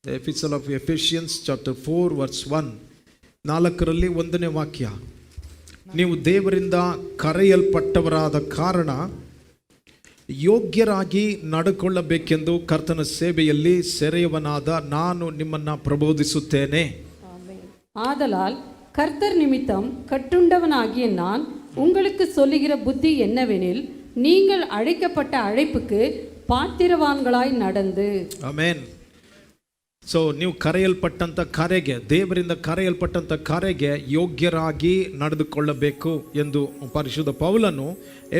The Epistle of Ephesians chapter 4 verse 1. 4ರಲ್ಲಿ 1ನೇ ವಾಕ್ಯ. ನೀವು ದೇವರಿಂದ ಕರೆಯಲ್ಪಟ್ಟವರಾದ ಕಾರಣ ಯೋಗ್ಯರಾಗಿ ನಡ್ಕೊಳ್ಳಬೇಕೆಂದು ಕರ್ತನ ಸೇವೆಯಲ್ಲಿ ಸೆರೆಯವನಾದ ನಾನು ನಿಮ್ಮನ್ನು ಪ್ರಬೋಧಿಸುತ್ತೇನೆ. ஆதலால் கர்த்தர் நிமித்தம் கட்டுண்டவனாகிய நான் உங்களுக்கு சொல்லுகிற புத்தி என்னவெனில், நீங்கள் அழைக்கப்பட்ட அழைப்புக்கு பாத்திரவான்களாய் நடந்து. ಆಮೆನ್. ಸೊ ನೀವು ಕರೆಯಲ್ಪಟ್ಟಂಥ ಕರೆಗೆ, ದೇವರಿಂದ ಕರೆಯಲ್ಪಟ್ಟಂಥ ಕರೆಗೆ ಯೋಗ್ಯರಾಗಿ ನಡೆದುಕೊಳ್ಳಬೇಕು ಎಂದು ಪರಿಶುದ್ಧ ಪೌಲನು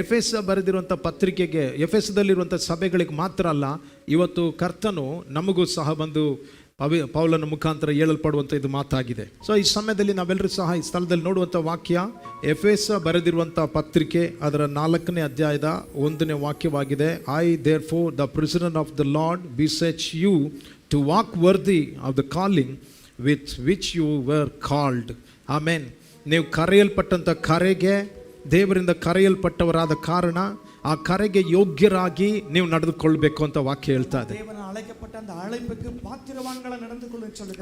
ಎಫೆಸ ಬರೆದಿರುವಂಥ ಪತ್ರಿಕೆಗೆ, ಎಫೆಸದಲ್ಲಿರುವಂಥ ಸಭೆಗಳಿಗೆ ಮಾತ್ರ ಅಲ್ಲ, ಇವತ್ತು ಕರ್ತನು ನಮಗೂ ಸಹ ಬಂದು ಪೌಲನ ಮುಖಾಂತರ ಹೇಳಲ್ಪಡುವಂಥ ಇದು ಮಾತಾಗಿದೆ. ಸೊ ಈ ಸಮಯದಲ್ಲಿ ನಾವೆಲ್ಲರೂ ಸಹ ಈ ಸ್ಥಳದಲ್ಲಿ ನೋಡುವಂಥ ವಾಕ್ಯ ಎಫೆಸ ಬರೆದಿರುವಂಥ ಪತ್ರಿಕೆ ಅದರ 4ನೇ ಅಧ್ಯಾಯದ 1ನೇ ವಾಕ್ಯವಾಗಿದೆ. I therefore the prisoner of the Lord beseech you to walk worthy of the calling with which you were called. Amen. ನೀವು ಕರೆಯಲ್ಪಟ್ಟಂಥ ಕರೆಗೆ, ದೇವರಿಂದ ಕರೆಯಲ್ಪಟ್ಟವರಾದ ಕಾರಣ ಆ ಕರೆಗೆ ಯೋಗ್ಯರಾಗಿ ನೀವು ನಡೆದುಕೊಳ್ಳಬೇಕು ಅಂತ ವಾಕ್ಯ ಹೇಳ್ತಾ ಇದೆ.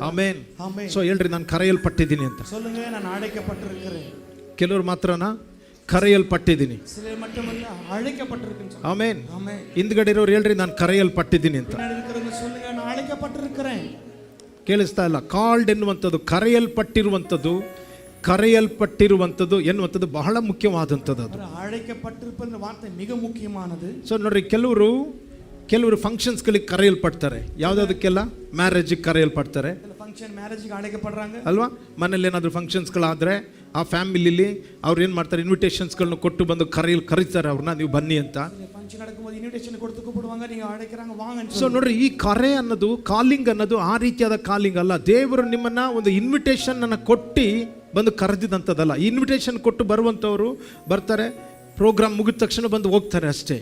ಆಮೆನ್. ಸೊ ಹೇಳ್ರಿ, ನಾನು ಕರೆಯಲ್ಪಟ್ಟಿದ್ದೀನಿ ಅಂತ. ಕೆಲವರು ಮಾತ್ರನಾ ಕರೆಯಲ್ಪಟ್ಟಿದ್ದೀನಿ? ಆಮೆನ್. ಹಿಂದ್ಗಡೆ ಇರೋರು ಹೇಳ್ರಿ, ನಾನು ಕರೆಯಲ್ಪಟ್ಟಿದ್ದೀನಿ ಅಂತ. ಕೇಳಿಸ್ತಾ ಇಲ್ಲ? ಕಾಲ್ಡ್ ಎನ್ನುವಂಥದ್ದು, ಕರೆಯಲ್ಪಟ್ಟಿರುವಂಥದ್ದು ಎನ್ನುವಂಥದ್ದು ಬಹಳ ಮುಖ್ಯವಾದಂಥದ್ದು. ಸೊ ನೋಡ್ರಿ, ಕೆಲವರು ಫಂಕ್ಷನ್ಸ್ಗಳಿಗೆ ಕರೆಯಲ್ಪಡ್ತಾರೆ. ಯಾವುದಕ್ಕೆಲ್ಲ? ಮ್ಯಾರೇಜಿಗೆ ಕರೆಯಲ್ಪಡ್ತಾರೆ ಅಲ್ವಾ? ಮನೇಲಿ ಏನಾದರೂ ಫಂಕ್ಷನ್ಸ್ಗಳಾದರೆ ಆ ಫ್ಯಾಮಿಲಿಲಿ ಅವ್ರು ಏನು ಮಾಡ್ತಾರೆ, ಇನ್ವಿಟೇಷನ್ಸ್ಗಳನ್ನ ಕೊಟ್ಟು ಬಂದು ಕರೀತಾರೆ ಅವ್ರನ್ನ, ನೀವು ಬನ್ನಿ ಅಂತ. ಸೊ ನೋಡ್ರಿ, ಈ ಕರೆ ಅನ್ನೋದು, ಕಾಲಿಂಗ್ ಅನ್ನೋದು ಆ ರೀತಿಯಾದ ಕಾಲಿಂಗ್ ಅಲ್ಲ. ದೇವರು ನಿಮ್ಮನ್ನ ಒಂದು ಇನ್ವಿಟೇಷನ್ ಅನ್ನ ಕೊಟ್ಟು ಬಂದು ಕರೆದಿದಂಥದ್ದಲ್ಲ. ಇನ್ವಿಟೇಷನ್ ಕೊಟ್ಟು ಬರುವಂಥವ್ರು ಬರ್ತಾರೆ, ಪ್ರೋಗ್ರಾಮ್ ಮುಗಿದ ತಕ್ಷಣ ಬಂದು ಹೋಗ್ತಾರೆ ಅಷ್ಟೇ.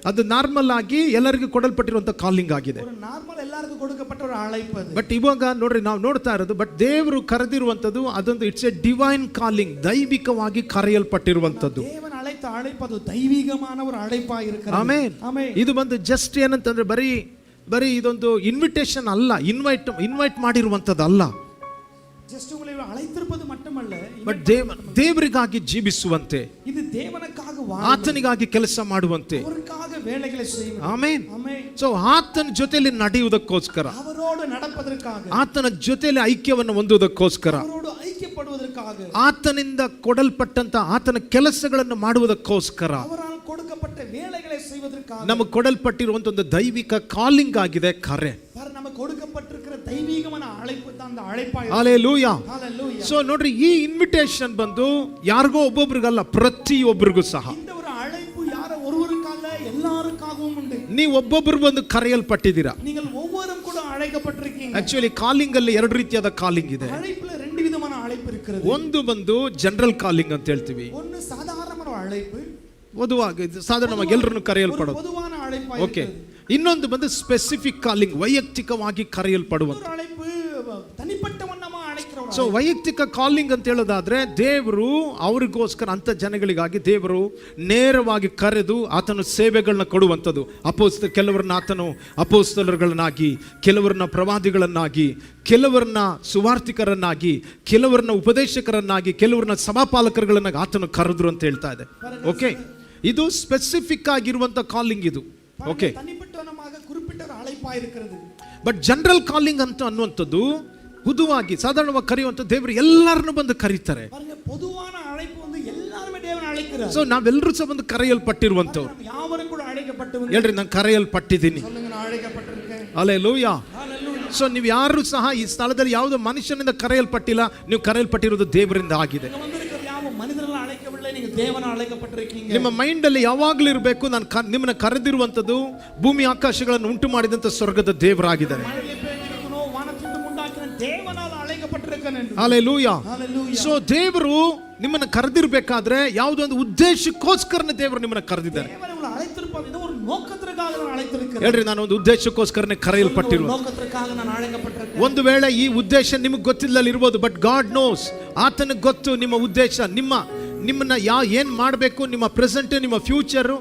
ಅದು ನಾರ್ಮಲ್ ಆಗಿ ಎಲ್ಲರಿಗೂ ಕೊಡಲ್ಪಟ್ಟಿರುವಂತ ಕಾಲಿಂಗ್ ಆಗಿದೆ. ಬಟ್ ಇವಾಗ ನೋಡ್ರಿ, ನಾವು ನೋಡ್ತಾ ಇರೋದು, ಬಟ್ ದೇವರು ಕರೆದಿರುವಂತದ್ದು ಅದೊಂದು ಇಟ್ಸ್ ಎ ಡಿವೈನ್ ಕಾಲಿಂಗ್, ದೈವಿಕವಾಗಿ ಕರೆಯಲ್ಪಟ್ಟಿರುವಂತದ್ದು. ಆಮೆನ್. ಇದು ಬಂದು ಜಸ್ಟ್ ಏನಂತಂದ್ರೆ ಬರೀ ಇದೊಂದು ಇನ್ವಿಟೇಷನ್ ಅಲ್ಲ, ಇನ್ವೈಟ್ ಮಾಡಿರುವಂತದ್ದು ಅಲ್ಲ. ಬಟ್ ದೇವರಿಗಾಗಿ ಜೀವಿಸುವಂತೆ, ಆತನಿಗಾಗಿ ಕೆಲಸ ಮಾಡುವಂತೆ. ಆಮೆನ್. ಸೊ ಆತನ ಜೊತೆಯಲ್ಲಿ ನಡೆಯುವುದಕ್ಕೋಸ್ಕರ, ಆತನ ಜೊತೆಯಲ್ಲಿ ಐಕ್ಯವನ್ನು ಹೊಂದುವುದಕ್ಕೋಸ್ಕರ, ಆತನಿಂದ ಕೊಡಲ್ಪಟ್ಟಂತ ಆತನ ಕೆಲಸಗಳನ್ನು ಮಾಡುವುದಕ್ಕೋಸ್ಕರ ನಮಗೆ ಕೊಡಲ್ಪಟ್ಟಿರುವಂತ ಒಂದು ದೈವಿಕ ಕಾಲಿಂಗ್ ಆಗಿದೆ ಕರೆ. ಹಲ್ಲೆಲೂಯಾ. ಸೊ ನೋಡ್ರಿ, ಈ ಇನ್ವಿಟೇಷನ್ ಬಂದು ಯಾರಿಗೋ ಒಬ್ಬೊಬ್ರಿಗಲ್ಲ, ಪ್ರತಿಯೊಬ್ಬರಿಗೂ ಸಹ. ನೀವು ಒಬ್ಬೊಬ್ರು ಬಂದು ಕರೆಯಲ್ಪಟ್ಟಿದ್ದೀರಾ. ಆಕ್ಚುಲಿ ಕಾಲಿಂಗ್ ಅಲ್ಲಿ 2 ರೀತಿಯಾದ ಕಾಲಿಂಗ್ ಇದೆ. ಒಂದು ಬಂದು ಜನರಲ್ ಕಾಲಿಂಗ್ ಅಂತ ಹೇಳ್ತೀವಿ, ವಧುವಾಗಿ ಸಾಧಾರಣವಾಗಿ ಎಲ್ಲರನ್ನು ಕರೆಯಲ್ಪಡೋದು. ಓಕೆ. ಇನ್ನೊಂದು ಬಂದು ಸ್ಪೆಸಿಫಿಕ್ ಕಾಲಿಂಗ್, ವೈಯಕ್ತಿಕವಾಗಿ ಕರೆಯಲ್ಪಡುವಂತ. ಸೊ ವೈಯಕ್ತಿಕ ಕಾಲಿಂಗ್ ಅಂತ ಹೇಳೋದಾದ್ರೆ, ದೇವರು ಅವರಿಗೋಸ್ಕರ, ಅಂತ ಜನಗಳಿಗಾಗಿ ದೇವರು ನೇರವಾಗಿ ಕರೆದು ಆತನ ಸೇವೆಗಳನ್ನ ಕೊಡುವಂಥದ್ದು. ಕೆಲವರನ್ನ ಆತನು ಅಪೋಸ್ತಲರುಗಳನ್ನಾಗಿ, ಕೆಲವರನ್ನ ಪ್ರವಾದಿಗಳನ್ನಾಗಿ, ಕೆಲವರನ್ನ ಸುವಾರ್ತಿಕರನ್ನಾಗಿ, ಕೆಲವರನ್ನ ಉಪದೇಶಕರನ್ನಾಗಿ, ಕೆಲವರನ್ನ ಸಭಾಪಾಲಕರುಗಳನ್ನಾಗಿ ಆತನು ಕರೆದ್ರು ಅಂತ ಹೇಳ್ತಾ ಇದೆ. ಓಕೆ, ಇದು ಸ್ಪೆಸಿಫಿಕ್ ಆಗಿರುವಂತ ಕಾಲಿಂಗ್ ಇದು. ಓಕೆ. ಬಟ್ ಜನರಲ್ ಕಾಲಿಂಗ್ ಅಂತ ಅನ್ನುವಂಥದ್ದು ಹುದುವಾಗಿ ಸಾಧಾರಣವಾಗಿ ಕರೆಯುವಂತ, ದೇವರು ಎಲ್ಲರನ್ನು ಬಂದು ಕರೀತಾರೆ. ಸೊ ನಾವೆಲ್ಲರೂ ಸಹ ಬಂದು ಕರೆಯಲ್ಪಟ್ಟಿರುವಂತವ್ರು. ಹೇಳ್ರಿ, ನಾನು ಕರೆಯಲ್ಪಟ್ಟಿದ್ದೀನಿ. ಹಲ್ಲೆಲೂಯಾ. ಸೊ ನೀವು ಯಾರು ಸಹ ಈ ಸ್ಥಳದಲ್ಲಿ ಯಾವುದೋ ಮನುಷ್ಯನಿಂದ ಕರೆಯಲ್ಪಟ್ಟಿಲ್ಲ, ನೀವು ಕರೆಯಲ್ಪಟ್ಟಿರೋದು ದೇವರಿಂದ ಆಗಿದೆ. ನಿಮ್ಮ ಮೈಂಡ್ ಅಲ್ಲಿ ಯಾವಾಗಲೂ ಇರಬೇಕು, ನಾನು ನಿಮ್ಮನ್ನ ಕರೆದಿರುವಂತದ್ದು ಭೂಮಿ ಆಕಾಶಗಳನ್ನು ಉಂಟು ಮಾಡಿದಂತ ಸ್ವರ್ಗದ ದೇವರಾಗಿದ್ದಾರೆ. ಹಲ್ಲೆಲೂಯಾ. ಸೊ ದೇವರು ನಿಮ್ಮನ್ನ ಕರೆದಿರ್ಬೇಕಾದ್ರೆ ಯಾವುದೋ ಒಂದು ಉದ್ದೇಶಕ್ಕೋಸ್ಕರನೇ ದೇವರು ನಿಮ್ಮನ್ನ ಕರೆದಿದ್ದಾರೆ. ಹೇಳ್ರಿ, ನಾನು ಒಂದು ಉದ್ದೇಶಕ್ಕೋಸ್ಕರನೇ ಕರೆಯಲ್ಪಟ್ಟಿರುವ. ಒಂದು ವೇಳೆ ಈ ಉದ್ದೇಶ ನಿಮಗೆ ಗೊತ್ತಿಲ್ಲಲ್ಲಿ ಇರ್ಬೋದು, ಬಟ್ ಗಾಡ್ ನೋಸ್, ಆತನಿಗೆ ಗೊತ್ತು ನಿಮ್ಮ ಉದ್ದೇಶ, ನಿಮ್ಮನ್ನ ಏನ್ ಮಾಡಬೇಕು, ನಿಮ್ಮ ಪ್ರೆಸೆಂಟ್, ನಿಮ್ಮ ಫ್ಯೂಚರ್,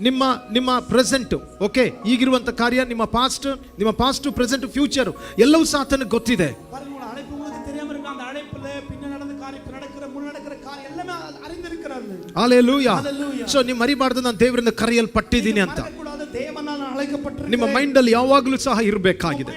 ನಿಮ್ಮ ಪ್ರೆಸೆಂಟ್, ಓಕೆ, ಈಗಿರುವಂತ ಕಾರ್ಯ, ನಿಮ್ಮ ಪಾಸ್ಟ್ ಪ್ರೆಸೆಂಟ್ ಫ್ಯೂಚರ್ ಎಲ್ಲವೂ ಸಹ ಆತನಿಗೆ ಗೊತ್ತಿದೆ. பாருங்க, உங்க அழைப்பு உங்களுக்கு தெரியாம இருக்கு. அந்த அழைப்புல பின்ன நடந்த காரியம், முன் நடக்கிற காரியம் எல்லாமே அறிந்திருக்கிறாரு. ಹಲ್ಲೆಲೂಯಾ. Hallelujah. ಸೊ ನೀವು ಮರಿಬಾರ್ದು, ನಾನು ದೇವರಿಂದ ಕರೆಯಲ್ಪಟ್ಟಿದ್ದೀನಿ ಅಂತ மறக்கக்கூடாது, தேவனால் அழைக்கப்பட்டிருக்கிறேன். ನಿಮ್ಮ ಮೈಂಡ್ ಅಲ್ಲಿ ಯಾವಾಗಲೂ ಸಹ ಇರಬೇಕಾಗಿದೆ.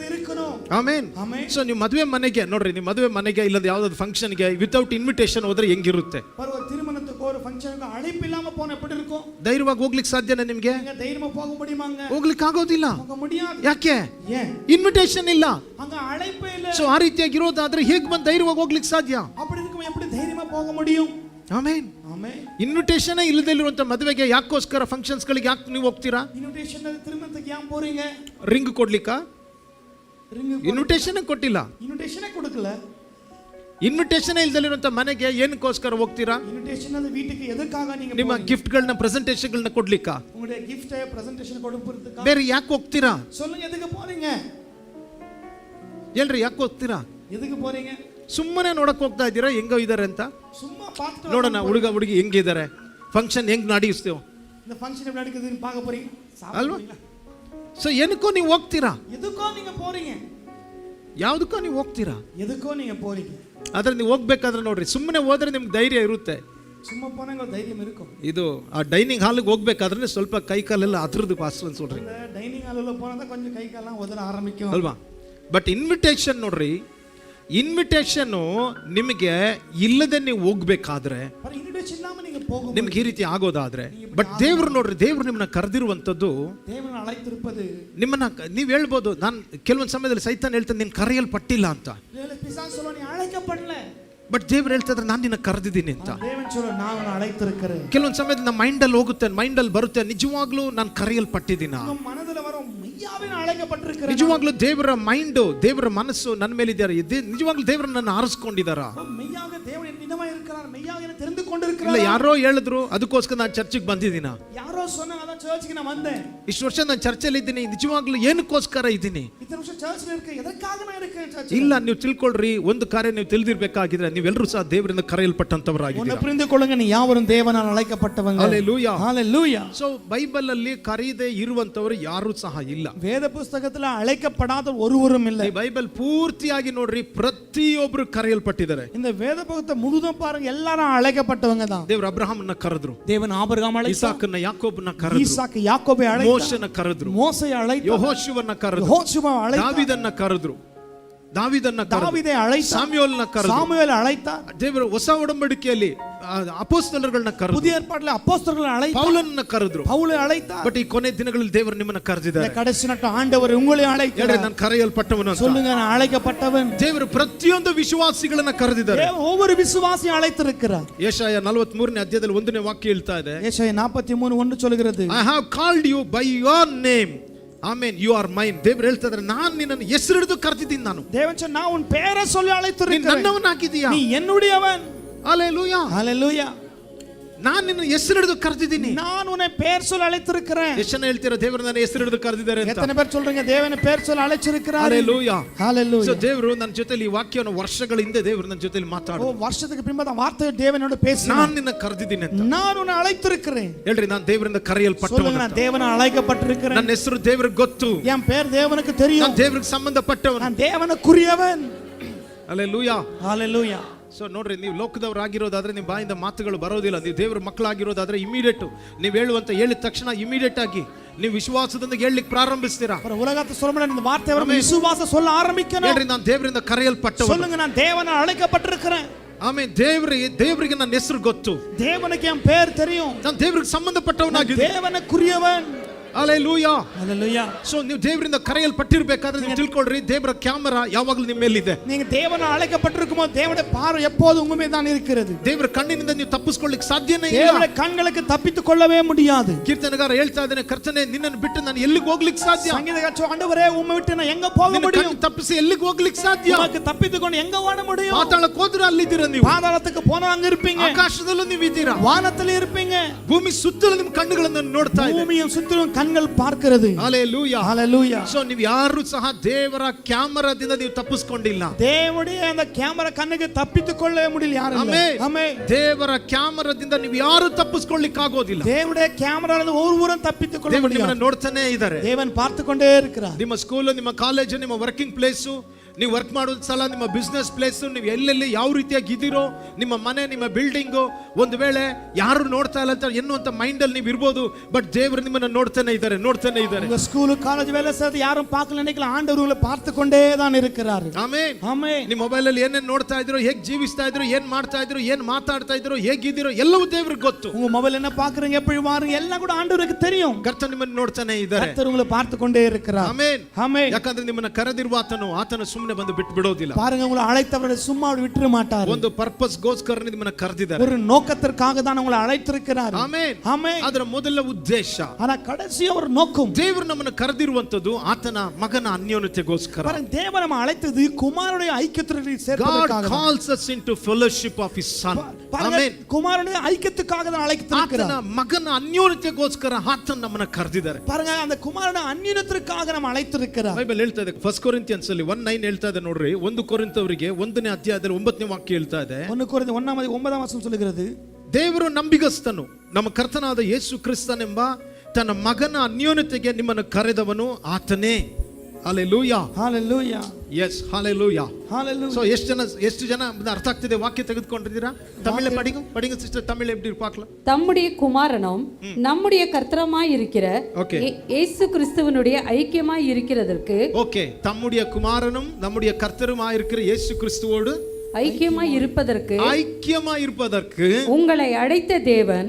இருக்கணும். ಆಮೆನ್. ಆಮೆನ್. ಸೊ ನೀವು ಮದುವೆ ಮನೆಗೆ ನೋಡ್ರಿ, ನೀವು ಮದುವೆ ಮನೆಗೆ ಇಲ್ಲದ ಯಾವ್ದಾದ್ರು ಫಂಕ್ಷನ್ಗೆ ವಿತೌಟ್ ಇನ್ವಿಟೇಷನ್ ಹೋದ್ರೆ ಹೆಂಗಿರುತ್ತೆ? ஒரு திருமணத்துக்கு ஒரு ஃபங்க்ஷனுக்கு அழைப்பு இல்லாம போனா எப்படி இருக்கும்? ಧೈರ್ಯವಾಗಿ ಹೋಗ್ಲಿಕ್ಕೆ ಸಾಧ್ಯನಾ ನಿಮ್ಗೆ? நீங்க தைரியமா போக முடியுமாங்க? ಹೋಗ್ಲಿಕ್ಕೆ ಆಗೋದಿಲ್ಲ. போக முடியாது. ಯಾಕೆ? ஏன்? ಇನ್ವಿಟೇಷನ್ ಇಲ್ಲ. அங்க ಅழைಪೇ ಇಲ್ಲ. ಸೊ ಆ ರೀತಿಯಾಗಿರೋದಾದ್ರೆ ಹೇಗೆ ಬಂದು ಧೈರ್ಯವಾಗಿ ಹೋಗ್ಲಿಕ್ಕೆ ಸಾಧ್ಯ? அப்படி இருக்கும் எப்படி தைரியமா போக முடியும்? ಆಮೆನ್. ಆಮೆನ್. ಇನ್ವಿಟೇಷನ್ ಇಲ್ಲದಿರುವಂತ ಮದುವೆಗೆ ಯಾಕೋಸ್ಕರ ಫಂಕ್ಷನ್ಸ್ ಗಳಿಗೆ ಯಾಕೆ ನೀವು ಹೋಗ್ತೀರಾ? ಇನ್ವಿಟೇಷನ್ திருமணத்துக்கு ஏன் போறீங்க? ರಿಂಗ್ ಕೊಡ್ಲಿಕ್ಕ? ಇನ್ವಿಟೇಷನ್ ಕೊಟ್ಟಿಲ್ಲ. ಇನ್ವಿಟೇಷನ್ கொடுக்கல. ಇನ್ವಿಟೇಷನ್ ಇಲ್ಲದಿರುವಂತ ಮನೆಗೆ ಏನಕ್ಕೋಸ್ಕರ ಹೋಗ್ತೀರಾ? ಇನ್ವಿಟೇಷನ್ ಅಂದ್ರೆ வீட்டுக்கு எதற்காக நீங்க ನಿಮ್ಮ ಗಿಫ್ಟ್ ಗಳನ್ನ ಪ್ರೆಸೆಂಟೇಷನ್ ಗಳನ್ನ ಕೊಡ್ಲಿಕ್ಕ? உங்களுடைய gift presentation கொடுக்கிறதுக்கு. ಬೇರೆ ಯಾಕೆ ಹೋಗ್ತೀರಾ? சொல்லுங்க, எதுக்கு போறீங்க? ಹೇಳ್ರಿ, ಯಾಕೆ ಹೋಗ್ತೀರಾ? ಎದಕ್ಕೆ போறீங்க? ಸುಮ್ಮನೆ ನೋಡಕ್ ಹೋಗ್ತಾ ಇದ್ದೀರಾ ಹೆಂಗೋ ಇದಾರೆ ಅಂತ? சும்மா பார்த்துட்டு ನೋಡೋಣ ಹುಡುಗ ಹುಡುಗಿ ಹೆಂಗಿದ್ದಾರೆ, ಫಂಕ್ಷನ್ ಹೆಂಗ್ ನಡೆಯಿಸ್ತೇವೆ, இந்த ஃபங்க்ஷன் எப்படி நடக்குதுன்னு பார்க்க போறீங்க ಅಲ್ವಾ? ಸೊ ಏನಕ್ಕೋ ನೀವು ಹೋಗ್ತೀರಾ? ಎದಕ್ಕೋ நீங்க போறீங்க? ಯಾವ್ದಕ್ಕೋ ನೀವು ಹೋಗ್ತೀರಾ? ಎದಕ್ಕೋ நீங்க போறீங்க? ಆದ್ರೆ ನೀವು ಹೋಗ್ಬೇಕಾದ್ರೆ ನೋಡ್ರಿ, ಸುಮ್ಮನೆ ಹೋದ್ರೆ ನಿಮ್ಗೆ ಧೈರ್ಯ ಇರುತ್ತೆ. சும்மா போனா உங்களுக்கு தைரியம் இருக்கும். ಇದು ಆ ಡೈನಿಂಗ್ ಹಾಲ್ಗೆ ಹೋಗ್ಬೇಕಾದ್ರೆ ಸ್ವಲ್ಪ ಕೈ ಕಾಲೆಲ್ಲ ಅದ್ರದ್ದು ಪಾಸ್ಟರ್ ಅನ್ಸೋಡ್ರಿ. ಡೈನಿಂಗ್ ಹಾಲ್ போனா தான் கொஞ்சம் ಕೈ ಕಾಲ ಒದರ ಆರಂಭಿக்கும் ಅಲ್ವಾ? ಬಟ್ ಇನ್ವಿಟೇಷನ್ ನೋಡ್ರಿ, ಇನ್ವಿಟೇಷನ್ ನಿಮಗೆ ಇಲ್ಲದೆ ನೀವು ಹೋಗ್ಬೇಕಾದ್ರೆ, ಇನ್ವಿಟೇಷನ್ ಇல்லாம நீங்க போக ನಿಮ್ಗೆ ಈ ರೀತಿ ಆಗೋದಾದ್ರೆ, ಬಟ್ ದೇವ್ರು ನೋಡ್ರಿ, ದೇವ್ರು ನಿಮ್ಮನ್ನ ಕರೆದಿರುವಂತದ್ದು, ದೇವರನ್ನ ಅழைತಿರುವುದು, ನಿಮ್ಮನ್ನ ನೀವು ಹೇಳ್ಬೋದು, ನಾನು ಕೆಲವೊಂದು ಸಮಯದಲ್ಲಿ ಸೈತಾನ್ ಹೇಳ್ತಾನೆ ನೀನು ಕರೆಯಲ್ಪಟ್ಟಿಲ್ಲ ಅಂತ. பிசாசு சொல்லுவான் நீ அழைக்கப்படல. ಬಟ್ ದೇವ್ರು ಹೇಳ್ತಿದ್ರೆ ನಾನು ನಿನ್ನ ಕರೆದಿದ್ದೀನಿ ಅಂತ. ದೇವನ್ சொல்ல ನಾನು ಅழைತಿರುக்கிறேன். ಕೆಲವೊಂದು ಸಮಯದಲ್ಲಿ ನಮ್ಮ ಮೈಂಡಲ್ಲಿ ಹೋಗುತ್ತೆ, ಮೈಂಡಲ್ಲಿ ಬರುತ್ತೆ, ನಿಜವಾಗ್ಲೂ ನಾನು ಕರೆಯಲ್ಪಟ್ಟಿದ್ದೀನ, ನಮ್ಮ ಮನದಲ್ಲಿ ಬರೋ ಮೆಯ್ಯಾவே ನಾನು ಅழைக்கப்பட்டிருக்கிறேன். ನಿಜವಾಗ್ಲೂ ದೇವರ ಮೈಂಡ್, ದೇವರ ಮನಸ್ಸು ನನ್ನ ಮೇಲೆ ಇದ್ದಾರೆ, ನಿಜವಾಗ್ಲೂ ದೇವರು ನನ್ನ ಆರಿಸ್ಕೊಂಡಿದ್ದಾರ. ಮೆಯ್ಯಾಗ ದೇವರು ನಿನ್ನമായി இருக்கிறார், மெய்யாக என்ன தெரிந்து ಇಲ್ಲ கொண்டிருக்கிறார். ಯಾರೋ ಹೇಳಿದ್ರು ಅದಕ್ಕೋಸ್ಕರ ನಾನು ಚರ್ಚಿಗೆ ಬಂದಿದ್ದೀನ, ಯಾರೋ சொன்னாங்க ಅದ ಚರ್ಚ್ಗೆ ನಾನು ಬಂದೆ. ಇಷ್ಟು ವರ್ಷ ನಾನು ಚರ್ಚಲ್ಲಿ ಇದ್ದೀನಿ, ನಿಜವಾಗ್ಲೂ ಏನಕ್ಕೋಸ್ಕರ ಇದ್ದೀನಿ? ಇತರ ವರ್ಷ ಚರ್ಚ್ನಲ್ಲಿ ಇರ್ಕ ಎದಕ್ಕಾಗಿ ನಾನು ಇರ್ಕೇನೆ ಚರ್ಚ್? ಇಲ್ಲ, ನೀವು ತಿಳ್ಕೊಳ್ರಿ, ಒಂದು ಕಾರ್ಯ ನೀವು ತಿಳಿದಿರ್ಬೇಕಾಗಿದ್ರೆ ನೀವೆಲ್ಲರೂ ಸಹ ದೇವರಿಂದ ಕರೆಯಲ್ಪಟ್ಟಂತವರಾಗಿದ್ದೀರಾ. புரிந்துகொள்ளுங்க, நீ யாவரும் தேவனால் அழைக்கப்பட்டவங்க. ಹಲ್ಲೆಲೂಯಾ. ஹalleluya. ಸೊ ಬೈಬಲ್ ಅಲ್ಲಿ ಕರೆಯದೆ ಇರುವಂತವರು ಯಾರು ಸಹ ಇಲ್ಲ. வேத புத்தகத்துல அழைக்கப்படாத ஒருவரும் இல்லை. ಈ ಬೈಬಲ್ ಪೂರ್ತಿಯಾಗಿ ನೋಡ್ರಿ, ಪ್ರತಿಯೊಬ್ಬರು ಕರೆಯಲ್ಪಟ್ಟಿದ್ದಾರೆ. இந்த வேத புத்தகத்தை முழுதும் பாருங்க, எல்லாரும் அழைக்கப்பட்டவங்க தான். ದೇವರು ಅಬ್ರಹಾಮನ್ನ ಕರೆದ್ರು, தேவன் ஆபிரகாம் அழைத்தார், ಇಸಾಕನ್ನ ಯಾಕೋಬನ್ನ ಕರೆದ್ರು, ஈசாக்கு யாக்கோபை அழைத்தார், ಮೋಶೆನ ಕರೆದ್ರು, மோசேயை அழைத்தார், ಯೆಹೋಶುವನ್ನ ಕರೆದ್ರು, யோசுவா அழைத்தார், ದಾವೀದನ್ನ ಕರೆದ್ರು, தாவீதை அழைத்தார், ಸಾಮ್ಯುಯೇಲನ ಕರೆದ್ರು, சாமுவேலை ಅழைத்தார். ದೇವರು ಹೊಸ ಒಡಂಬಡಿಕೆಯಲ್ಲಿ ಅಪೊಸ್ತಲರುಗಳನ್ನ ಕರೆದ್ರು, புதிய ஏற்பாட்டில் அப்போஸ்தலர்களை அழைத்தார், ಪೌಲನನ್ನ ಕರೆದ್ರು. பவுலை அழைத்தார். ಬಟ್ ಈ ಕೊನೆ ದಿನಗಳಲ್ಲಿ ದೇವರು ನಿಮ್ಮನ್ನ ಕರೆದಿದ್ದಾರೆ. கடைசி நாட்கள் ஆண்டவர் உங்களை அழைக்கிறார். ನಾನು ಕರೆಯಲ್ಪಟ್ಟವನು ಅಂತ சொல்லுங்க, நான் அழைக்கப்பட்டவன். ದೇವರು ಪ್ರತಿಯೊಂದು ವಿಶ್ವಾಸಿಗಳನ್ನ ಕರೆದಿದ್ದಾರೆ. ஒவ்வொரு விசுவாசியும் அழைத்திருக்கிறார். ಯೆಶಾಯ 43ನೇ ಅಧ್ಯಾಯದಲ್ಲಿ 1ನೇ ವಾಕ್ಯ ಹೇಳ್ತಾ ಇದೆ, ஏசாயா 43:1 சொல்கிறது, I have called you by your name, amen, you are mine. ದೇವರು ಹೇಳ್ತಾ ಇದ್ದಾರೆ, ನಾನು ನಿನ್ನನ್ನು ಹೆಸರು ಹಿಡಿದು ಕರೆದಿದ್ದೀನಿ. ನಾನು தேவன் சொன்னா, நான் உன் பெயரை சொல்லி அழைத்திருக்கிறேன், ನನ್ನವನಾಗಿದ್ದೀಯಾ, நீ என்னுடையவன். ಹಲ್ಲೆಲೂಯಾ. ஹalleluya. ನಾನು ನಿನ್ನ ಹೆಸರು ಹಿಡಿದು ಕರೆದಿದ್ದೀನಿ. நான் உன்னை பெயர் சொல்லி அழைத்திருக்கிறேன். ಎಷ್ಟು ಜನ ಹೇಳ್ತೀರಾ ದೇವರು ನನ್ನ ಹೆಸರು ಹಿಡಿದು ಕರೆದಿದ್ದಾರೆ ಅಂತ? எத்தனை பேர் சொல்றீங்க தேவனை பெயர் சொல்லி அழைச்சிருக்கிறார்? ಹಲ್ಲೆಲೂಯಾ. ஹalleluya. ಸೊ ದೇವರು ನನ್ನ ಜೊತೆಲಿ ಈ ವಾಕ್ಯವನ್ನು ವರ್ಷಗಳ ಹಿಂದೆ ದೇವರು ನನ್ನ ಜೊತೆಲಿ ಮಾತಾಡಿದ್ರು. வருஷத்துக்கு பின்பு அந்த வார்த்தை தேவனோட பேசினார். ನಾನು ನಿನ್ನ ಕರೆದಿದ್ದೀನಿ ಅಂತ. நான் உன்னை அழைத்திருக்கிறேன். ಹೇಳ್ರಿ, ನಾನು ದೇವರಿಂದ ಕರೆಯಲ್ಪಟ್ಟವನು. சொல்லுங்க, நான் தேவனால் அழைக்கப்பட்டிருக்கிறேன். ನನ್ನ ಹೆಸರು ದೇವರಿಗೆ ಗೊತ್ತು, என் பெயர் தேவனுக்கு தெரியும், ನಾನು ದೇವರಿಗೆ ಸಂಬಂಧಪಟ್ಟವನು. நான் தேவனுக்குரியவன். ಹಲ್ಲೆಲೂಯಾ. ஹalleluya. ಸೊ ನೋಡ್ರಿ, ನೀವು ಲೋಕದವರಾಗಿರೋದಾದ್ರೆ ನಿಮ್ಮ ಬಾಯಿಂದ ಮಾತುಗಳು ಬರೋದಿಲ್ಲ. ನೀವು ದೇವರ ಮಕ್ಕಳಾಗಿರೋದಾದ್ರೆ ಇಮಿಡಿಯೇಟ್ ನೀವು ಹೇಳಿದ ತಕ್ಷಣ ಇಮಿಡಿಯೇಟ್ ಆಗಿ ನೀವು ವಿಶ್ವಾಸದಿಂದ ಹೇಳಲಿಕ್ಕೆ ಪ್ರಾರಂಭಿಸ್ತೀರಾ. உலகத்தை சொல்ல இந்த வார்த்தை அவர்கள் விசுவாச சொல்ல ஆரம்பிக்கணும். ಹೇಳ್ರಿ, ನಾನು ದೇವರಿಂದ ಕರೆಯಲ್ಪಟ್ಟವನು. சொல்லுங்க, நான் தேவனால் அழைக்கப்பட்டிருக்கிறேன். ಆಮೇಲೆ ದೇವರಿಗೆ ನನ್ನ ಹೆಸರು ಗೊತ್ತು, தேவனுக்கு என் பெயர் தெரியும், ನಾನು ದೇವರಿಗೆ ಸಂಬಂಧಪಟ್ಟವನಾಗಿದ್ದೀನಿ. தேவனுக்குரியவன். ಹಲ್ಲೆಲೂಯಾ. ஹalleluya. ಸೊ ನೀವು ದೇವರಿಂದ ಕರೆಯಲ್ಪಟ್ಟಿರಬೇಕಾದ್ರೆ ನೀವು ತಿಳ್ಕೊಳ್ರಿ, ದೇವರ ಕ್ಯಾಮೆರಾ ಯಾವಾಗಲೂ ನಿಮ್ಮ ಮೇಲಿದೆ. நீங்க தேவனால் அழைக்கப்பட்டிருக்கும்போது தேவனுடைய பார்வை எப்போதும் உங்க மேல் தான் இருக்கிறது. ದೇವರ ಕಣ್ಣಿನಿಂದ ನೀವು ತಪ್ಪಿಸಿಕೊಳ್ಳಿಕ್ಕೆ ಸಾಧ್ಯನೇ ಇಲ್ಲ. தேவனுடைய கண்களுக்கு தப்பித்துக் கொள்ளவே முடியாது. ಕೀರ್ತನೆಗಾರ ಹೇಳ್ತಾ ಇದ್ದಾನೆ, ಕರ್ತನೇ ನಿನ್ನನ್ನು ಬಿಟ್ಟು ನಾನು ಎಲ್ಲಿಗೆ ಹೋಗ್ಲಿಕ್ಕೆ ಸಾಧ್ಯ? சங்கீதக்காரன் ஆண்டவரே, உம்மை விட்டு நான் எங்க போக முடியும்? ತಪ್ಪಿಸಿ ಎಲ್ಲಿಗೆ ಹೋಗ್ಲಿಕ್ಕೆ ಸಾಧ್ಯ? உமக்கு தப்பித்துக்கொண்டு எங்க ஓட முடியும்? ಪಾತಾಳಕ್ಕೆ ಹೋದ್ರೆ ಅಲ್ಲಿದ್ದೀರಾ ನೀವು, பாதாளத்துக்கு போனா அங்க இருப்பீங்க, ಆಕಾಶದಲ್ಲೂ ನೀವು ಇದ್ದೀರಾ, வானத்துல இருப்பீங்க, ಭೂಮಿ ಸುತ್ತಲೂ ನಿಮ್ಮ ಕಣ್ಣುಗಳನ್ನು ನೋಡ್ತಾ ಇದೆ. பூமியும் சுற்றிலும் கண்கள் பார்க்கிறது. Hallelujah. Hallelujah. So ನೀವು ಯಾರು ಸಹ ದೇವರ ಕ್ಯಾಮೆರಾದಿಂದ ನೀವು ತಪ್ಪಿಸಿಕೊಂಡಿಲ್ಲ. தேவனுடைய அந்த கேமரா கண்ணுக்கு தப்பித்துக்கொள்ள முடியல யாரும். ಆಮೆನ್. ஆமென். ದೇವರ ಕ್ಯಾಮೆರಾದಿಂದ ನೀವು ಯಾರು ತಪ್ಪಿಸಿಕೊಳ್ಳಿಕ್ಕೆ ಆಗೋದಿಲ್ಲ. தேவனுடைய கேமரால ஒருவரும் தப்பித்துக்கொள்ள ದೇವರು முடியாது. ನಿಮ್ಮನ್ನ ನೋಡ್ತಾನೆ ಇದ್ದಾರೆ. தேவன் பார்த்துக்கொண்டே இருக்கிறார். ನಿಮ್ಮ ಸ್ಕೂಲ್, ನಿಮ್ಮ ಕಾಲೇಜ್, ನಿಮ್ಮ ವರ್ಕಿಂಗ್ ಪ್ಲೇಸು, ನೀವು ವರ್ಕ್ ಮಾಡೋದು ಸ್ಥಳ, ನಿಮ್ಮ ಬಿಸ್ನೆಸ್ ಪ್ಲೇಸ್, ನೀವು ಎಲ್ಲೆಲ್ಲಿ ಯಾವ ರೀತಿಯಾಗಿ ಇದ್ದೀರೋ, ನಿಮ್ಮ ಮನೆ, ನಿಮ್ಮ ಬಿಲ್ಡಿಂಗು, ಒಂದು ವೇಳೆ ಯಾರು ನೋಡ್ತಾ ಇಲ್ಲ ಅಂತ ಎನ್ನುವಂತ ಮೈಂಡ್ ಅಲ್ಲಿ ನೀವು ಇರ್ಬೋದು, ಬಟ್ ದೇವರು ನಿಮ್ಮನ್ನ ನೋಡ್ತಾನೆ ಇದ್ದಾರೆ. உங்க ஸ்கூல் காலேஜ் வேலை செய்து யாரும் பார்க்கல நினைக்கல, ஆண்டவர் உங்களை பார்த்து கொண்டே தான் இருக்கிறார். ಆಮೆನ್. ஆமென். ನಿಮ್ಮ ಮೊಬೈಲ್ ಅಲ್ಲಿ ಏನೇನ್ ನೋಡ್ತಾ ಇದ್ರು, ಹೇಗೆ ಜೀವಿಸ್ತಾ ಇದ್ರು, ಏನ್ ಮಾಡ್ತಾ ಇದ್ರು, ಏನ್ ಮಾತಾಡ್ತಾ ಇದ್ರು, ಹೇಗಿದ್ದೀರೋ ಎಲ್ಲವೂ ದೇವರಿಗೆ ಗೊತ್ತು. உங்க மொபைல் என்ன பாக்குறீங்க, எப்படி வாருங்க, எல்லாம் கூட ஆண்டவருக்கு தெரியும். ಕರ್ತನು ನಿಮ್ಮನ್ನ ನೋಡ್ತಾನೆ ಇದ್ದಾರೆ. கர்த்தர் உங்களை பார்த்து கொண்டே இருக்கிறார். ಆಮೆನ್. ஆமென். ಯಾಕಂದ್ರೆ ನಿಮ್ಮನ್ನ ಕರೆದಿರುವ ಆತನು ಸುಮ್ಮನೆ ಬಂದು ಬಿಟ್ಟು ಬಿಡೋದಿಲ್ಲ. பாருங்க, உங்களை அழைத்தவரை சும்மா விட்டுற மாட்டார். ಒಂದು ಪರ್ಪಸ್ ಗೋಸ್ಕರ ನಿಮ್ಮನ್ನ ಕರೆದಿದ್ದಾರೆ. ஒரு நோக்கத்திற்காக தான் உங்களை அழைத்திருக்கிறார். ಆಮೆನ್. ஆமென். ಅದರ ಮೊದಲ ಉದ್ದೇಶ, ஆனா கடைசி ஒரு நோக்கம், ದೇವರು ನಮ್ಮನ್ನ ಕರೆದಿರುವಂತದ್ದು ಆತನ ಮಗನ ಅನ್ಯೋನ್ಯತೆಗೋಸ್ಕರ. பாருங்க, தேவன் நம்ம அழைத்தது குமாரனுடைய ஐக்கியத்தில் God சேர்ப்பதற்காக. calls us into fellowship of his son. பாருங்க, ಆಮೆನ್. குமாரனுடைய ஐக்கியத்துக்காக தான் அழைத்திருக்கிறார். ಆತನ ಮಗನ ಅನ್ಯೋನ್ಯತೆಗೋಸ್ಕರ ಆತನ ನಮ್ಮನ್ನ ಕರೆದಿದ್ದಾರೆ. பாருங்க, அந்த குமாரனுடைய அந்நியத்திற்காக நம்ம அழைத்திருக்கிறார். ಬೈಬಲ್ ಹೇಳ್ತಾ ಇದೆ, 1 ಕೊರಿಂಥಿಯನ್ಸ್ ಅಲ್ಲಿ 1:9 ಹೇಳ್ತಾ ಇದೆ ನೋಡ್ರಿ. 1 ಕೊರಿಂಥವರಿಗೆ 1ನೇ ಅಧ್ಯಾಯದಲ್ಲಿ 9ನೇ ವಾಕ್ಯ ಹೇಳ್ತಾ ಇದೆ. 1 ಕೊರಿಂಥ 1:9 ವಚನ சொல்லுகிறது, ದೇವರು ನಂಬಿಗಸ್ತನು, ನಮ್ಮ ಕರ್ತನಾದ ಯೇಸು ಕ್ರಿಸ್ತನೆಂಬ ತನ್ನ ಮಗನ ಅನ್ಯೋನ್ಯತೆಗೆ ನಿಮ್ಮನ್ನು ಕರೆದವನು ಆತನೇ. Hallelujah. Hallelujah. Yes, hallelujah. Hallelujah. So ಎಷ್ಟು ಜನ ಅರ್ಥ ಆಗ್ತಿದೆ ವಾಕ್ಯ ತೆಗೆದುಕೊಂಡಿದ್ದೀರಾ? ತಮಿಳ್ படிங்க சிஸ்டர், தமிழ் எப்படி பார்க்கலாம். தம்முடைய குமாரனும் நம்முடைய கர்த்தருமாய் இருக்கிற Okay. இயேசு கிறிஸ்துவனுடைய ஐக்கியமாய் இருக்கிறதற்கு, ஓகே, தம்முடைய குமாரனும் நம்முடைய கர்த்தருமாய் இருக்கிற இயேசு கிறிஸ்துவோடு ஐக்கியமாய் இருப்பதற்கு உங்களை அழைத்த தேவன்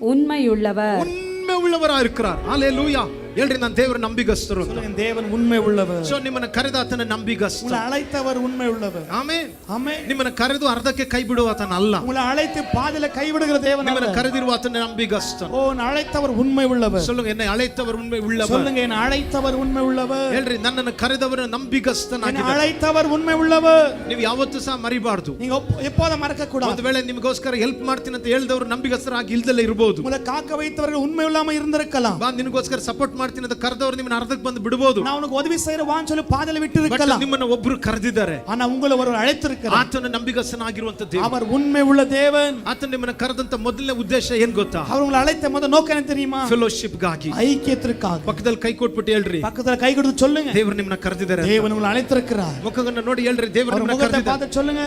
உண்மையுள்ளவராக இருக்கிறார். ஹalleluya. ಹೇಳ್ರಿ, ನಾನು ದೇವರ ನಂಬಿಗಸ್ತರು. தேவன் உண்மை உள்ளவர். ಸೊ ನಿಮ್ಮನ್ನ ಕರೆದ ಆತನ ನಂಬಿಗಸ್ತ. உங்களை அழைத்தவர் உண்மை உள்ளவர். ಆಮೆನ್. ಆಮೆನ್. ನಿಮ್ಮನ್ನ ಕರೆದು ಅರ್ಧಕ್ಕೆ ಕೈ ಬಿಡುವ ಆತನ ಅಲ್ಲ. உங்களை அழைத்து பாதியில கைவிடுகிற தேவன் அல்ல. ನಿಮ್ಮನ್ನ ಕರೆದಿರುವ ಆತನ ನಂಬಿಗಸ್ತ. ஓ, அழைத்தவர் உண்மை உள்ளவர். சொல்லுங்க, என்னை அழைத்தவர் உண்மை உள்ளவர். சொல்லுங்க, என்னை அழைத்தவர் உண்மை உள்ளவர். ಹೇಳ್ರಿ, ನನ್ನನ್ನು ಕರೆದವರ ನಂಬಿಗಸ್ತನಾಗಿದ್ದಾನೆ. அழைத்தவர் ಉண்மை உள்ளவர். ನೀವು ಯಾವತ್ತೂ ಸಹ ಮರಿಬಾರದು. நீங்க எப்போதும் ಮರೆக்க கூடாது. ಒಂದು ವೇಳೆ ನಿಮಗೋಸ್ಕರ ಹೆಲ್ಪ್ ಮಾಡ್ತೀನಿ ಅಂತ ಹೇಳಿದವರು ನಂಬಿಗಸ್ತರಾಗಿ ಇಲ್ದಲೇ ಇರಬಹುದು. உங்களை காக்க வைத்தவர்கள் உண்மை இல்லாம இருந்திருக்கலாம். ಬಾ ನಿನಗೋಸ್ಕರ ಸಪೋರ್ಟ್ ಮಾಡ್ತೀನಿ ಅಂತ ಕರೆದವರು ನಿಮ್ಮನ್ನ ಅರ್ಧಕ್ಕೆ ಬಂದು ಬಿಡಬಹುದು. நான் உனக்கு உதவி செய்றவான்னு சொல்லி பாதியில விட்டு இருக்கலாம். ನಿಮ್ಮನ್ನ ಒಬ್ಬರು ಕರೆದಿದ್ದಾರೆ. ஆனா உங்களை ஒருவர் அழைத்திருக்கிறார். ಆತನ ನಂಬಿಗಸ್ತನಾಗಿರುವಂತ ದೇವರು. அவர் உண்மை உள்ள தேவன். ಆತನ ನಿಮ್ಮನ್ನ ಕರೆದಂತ ಮೊದಲನೇ ಉದ್ದೇಶ ಏನ್ ಗೊತ್ತಾ? அவர் உங்களை அழைத்த முதல் நோக்கம் என்ன தெரியுமா? ಫೆಲೋಶಿಪ್ ಗಾಗಿ, ஐக்கியத்திற்காக. ಪಕ್ಕದಲ್ಲಿ ಕೈ ಕೊಟ್ಬಿಟ್ಟು ಹೇಳ್ರಿ, பக்கத்துல கை கொடுத்து சொல்லுங்க, ದೇವರು ನಿಮ್ಮನ್ನ ಕರೆದಿದ್ದಾರೆ. தேவன் உங்களை அழைத்திருக்கிறார். ಮುಖವನ್ನು ನೋಡಿ ಹೇಳ್ರಿ, ದೇವರು ನಿಮ್ಮನ್ನ முகத்தை ಕರೆದಿದ್ದಾರೆ. பார்த்து சொல்லுங்க,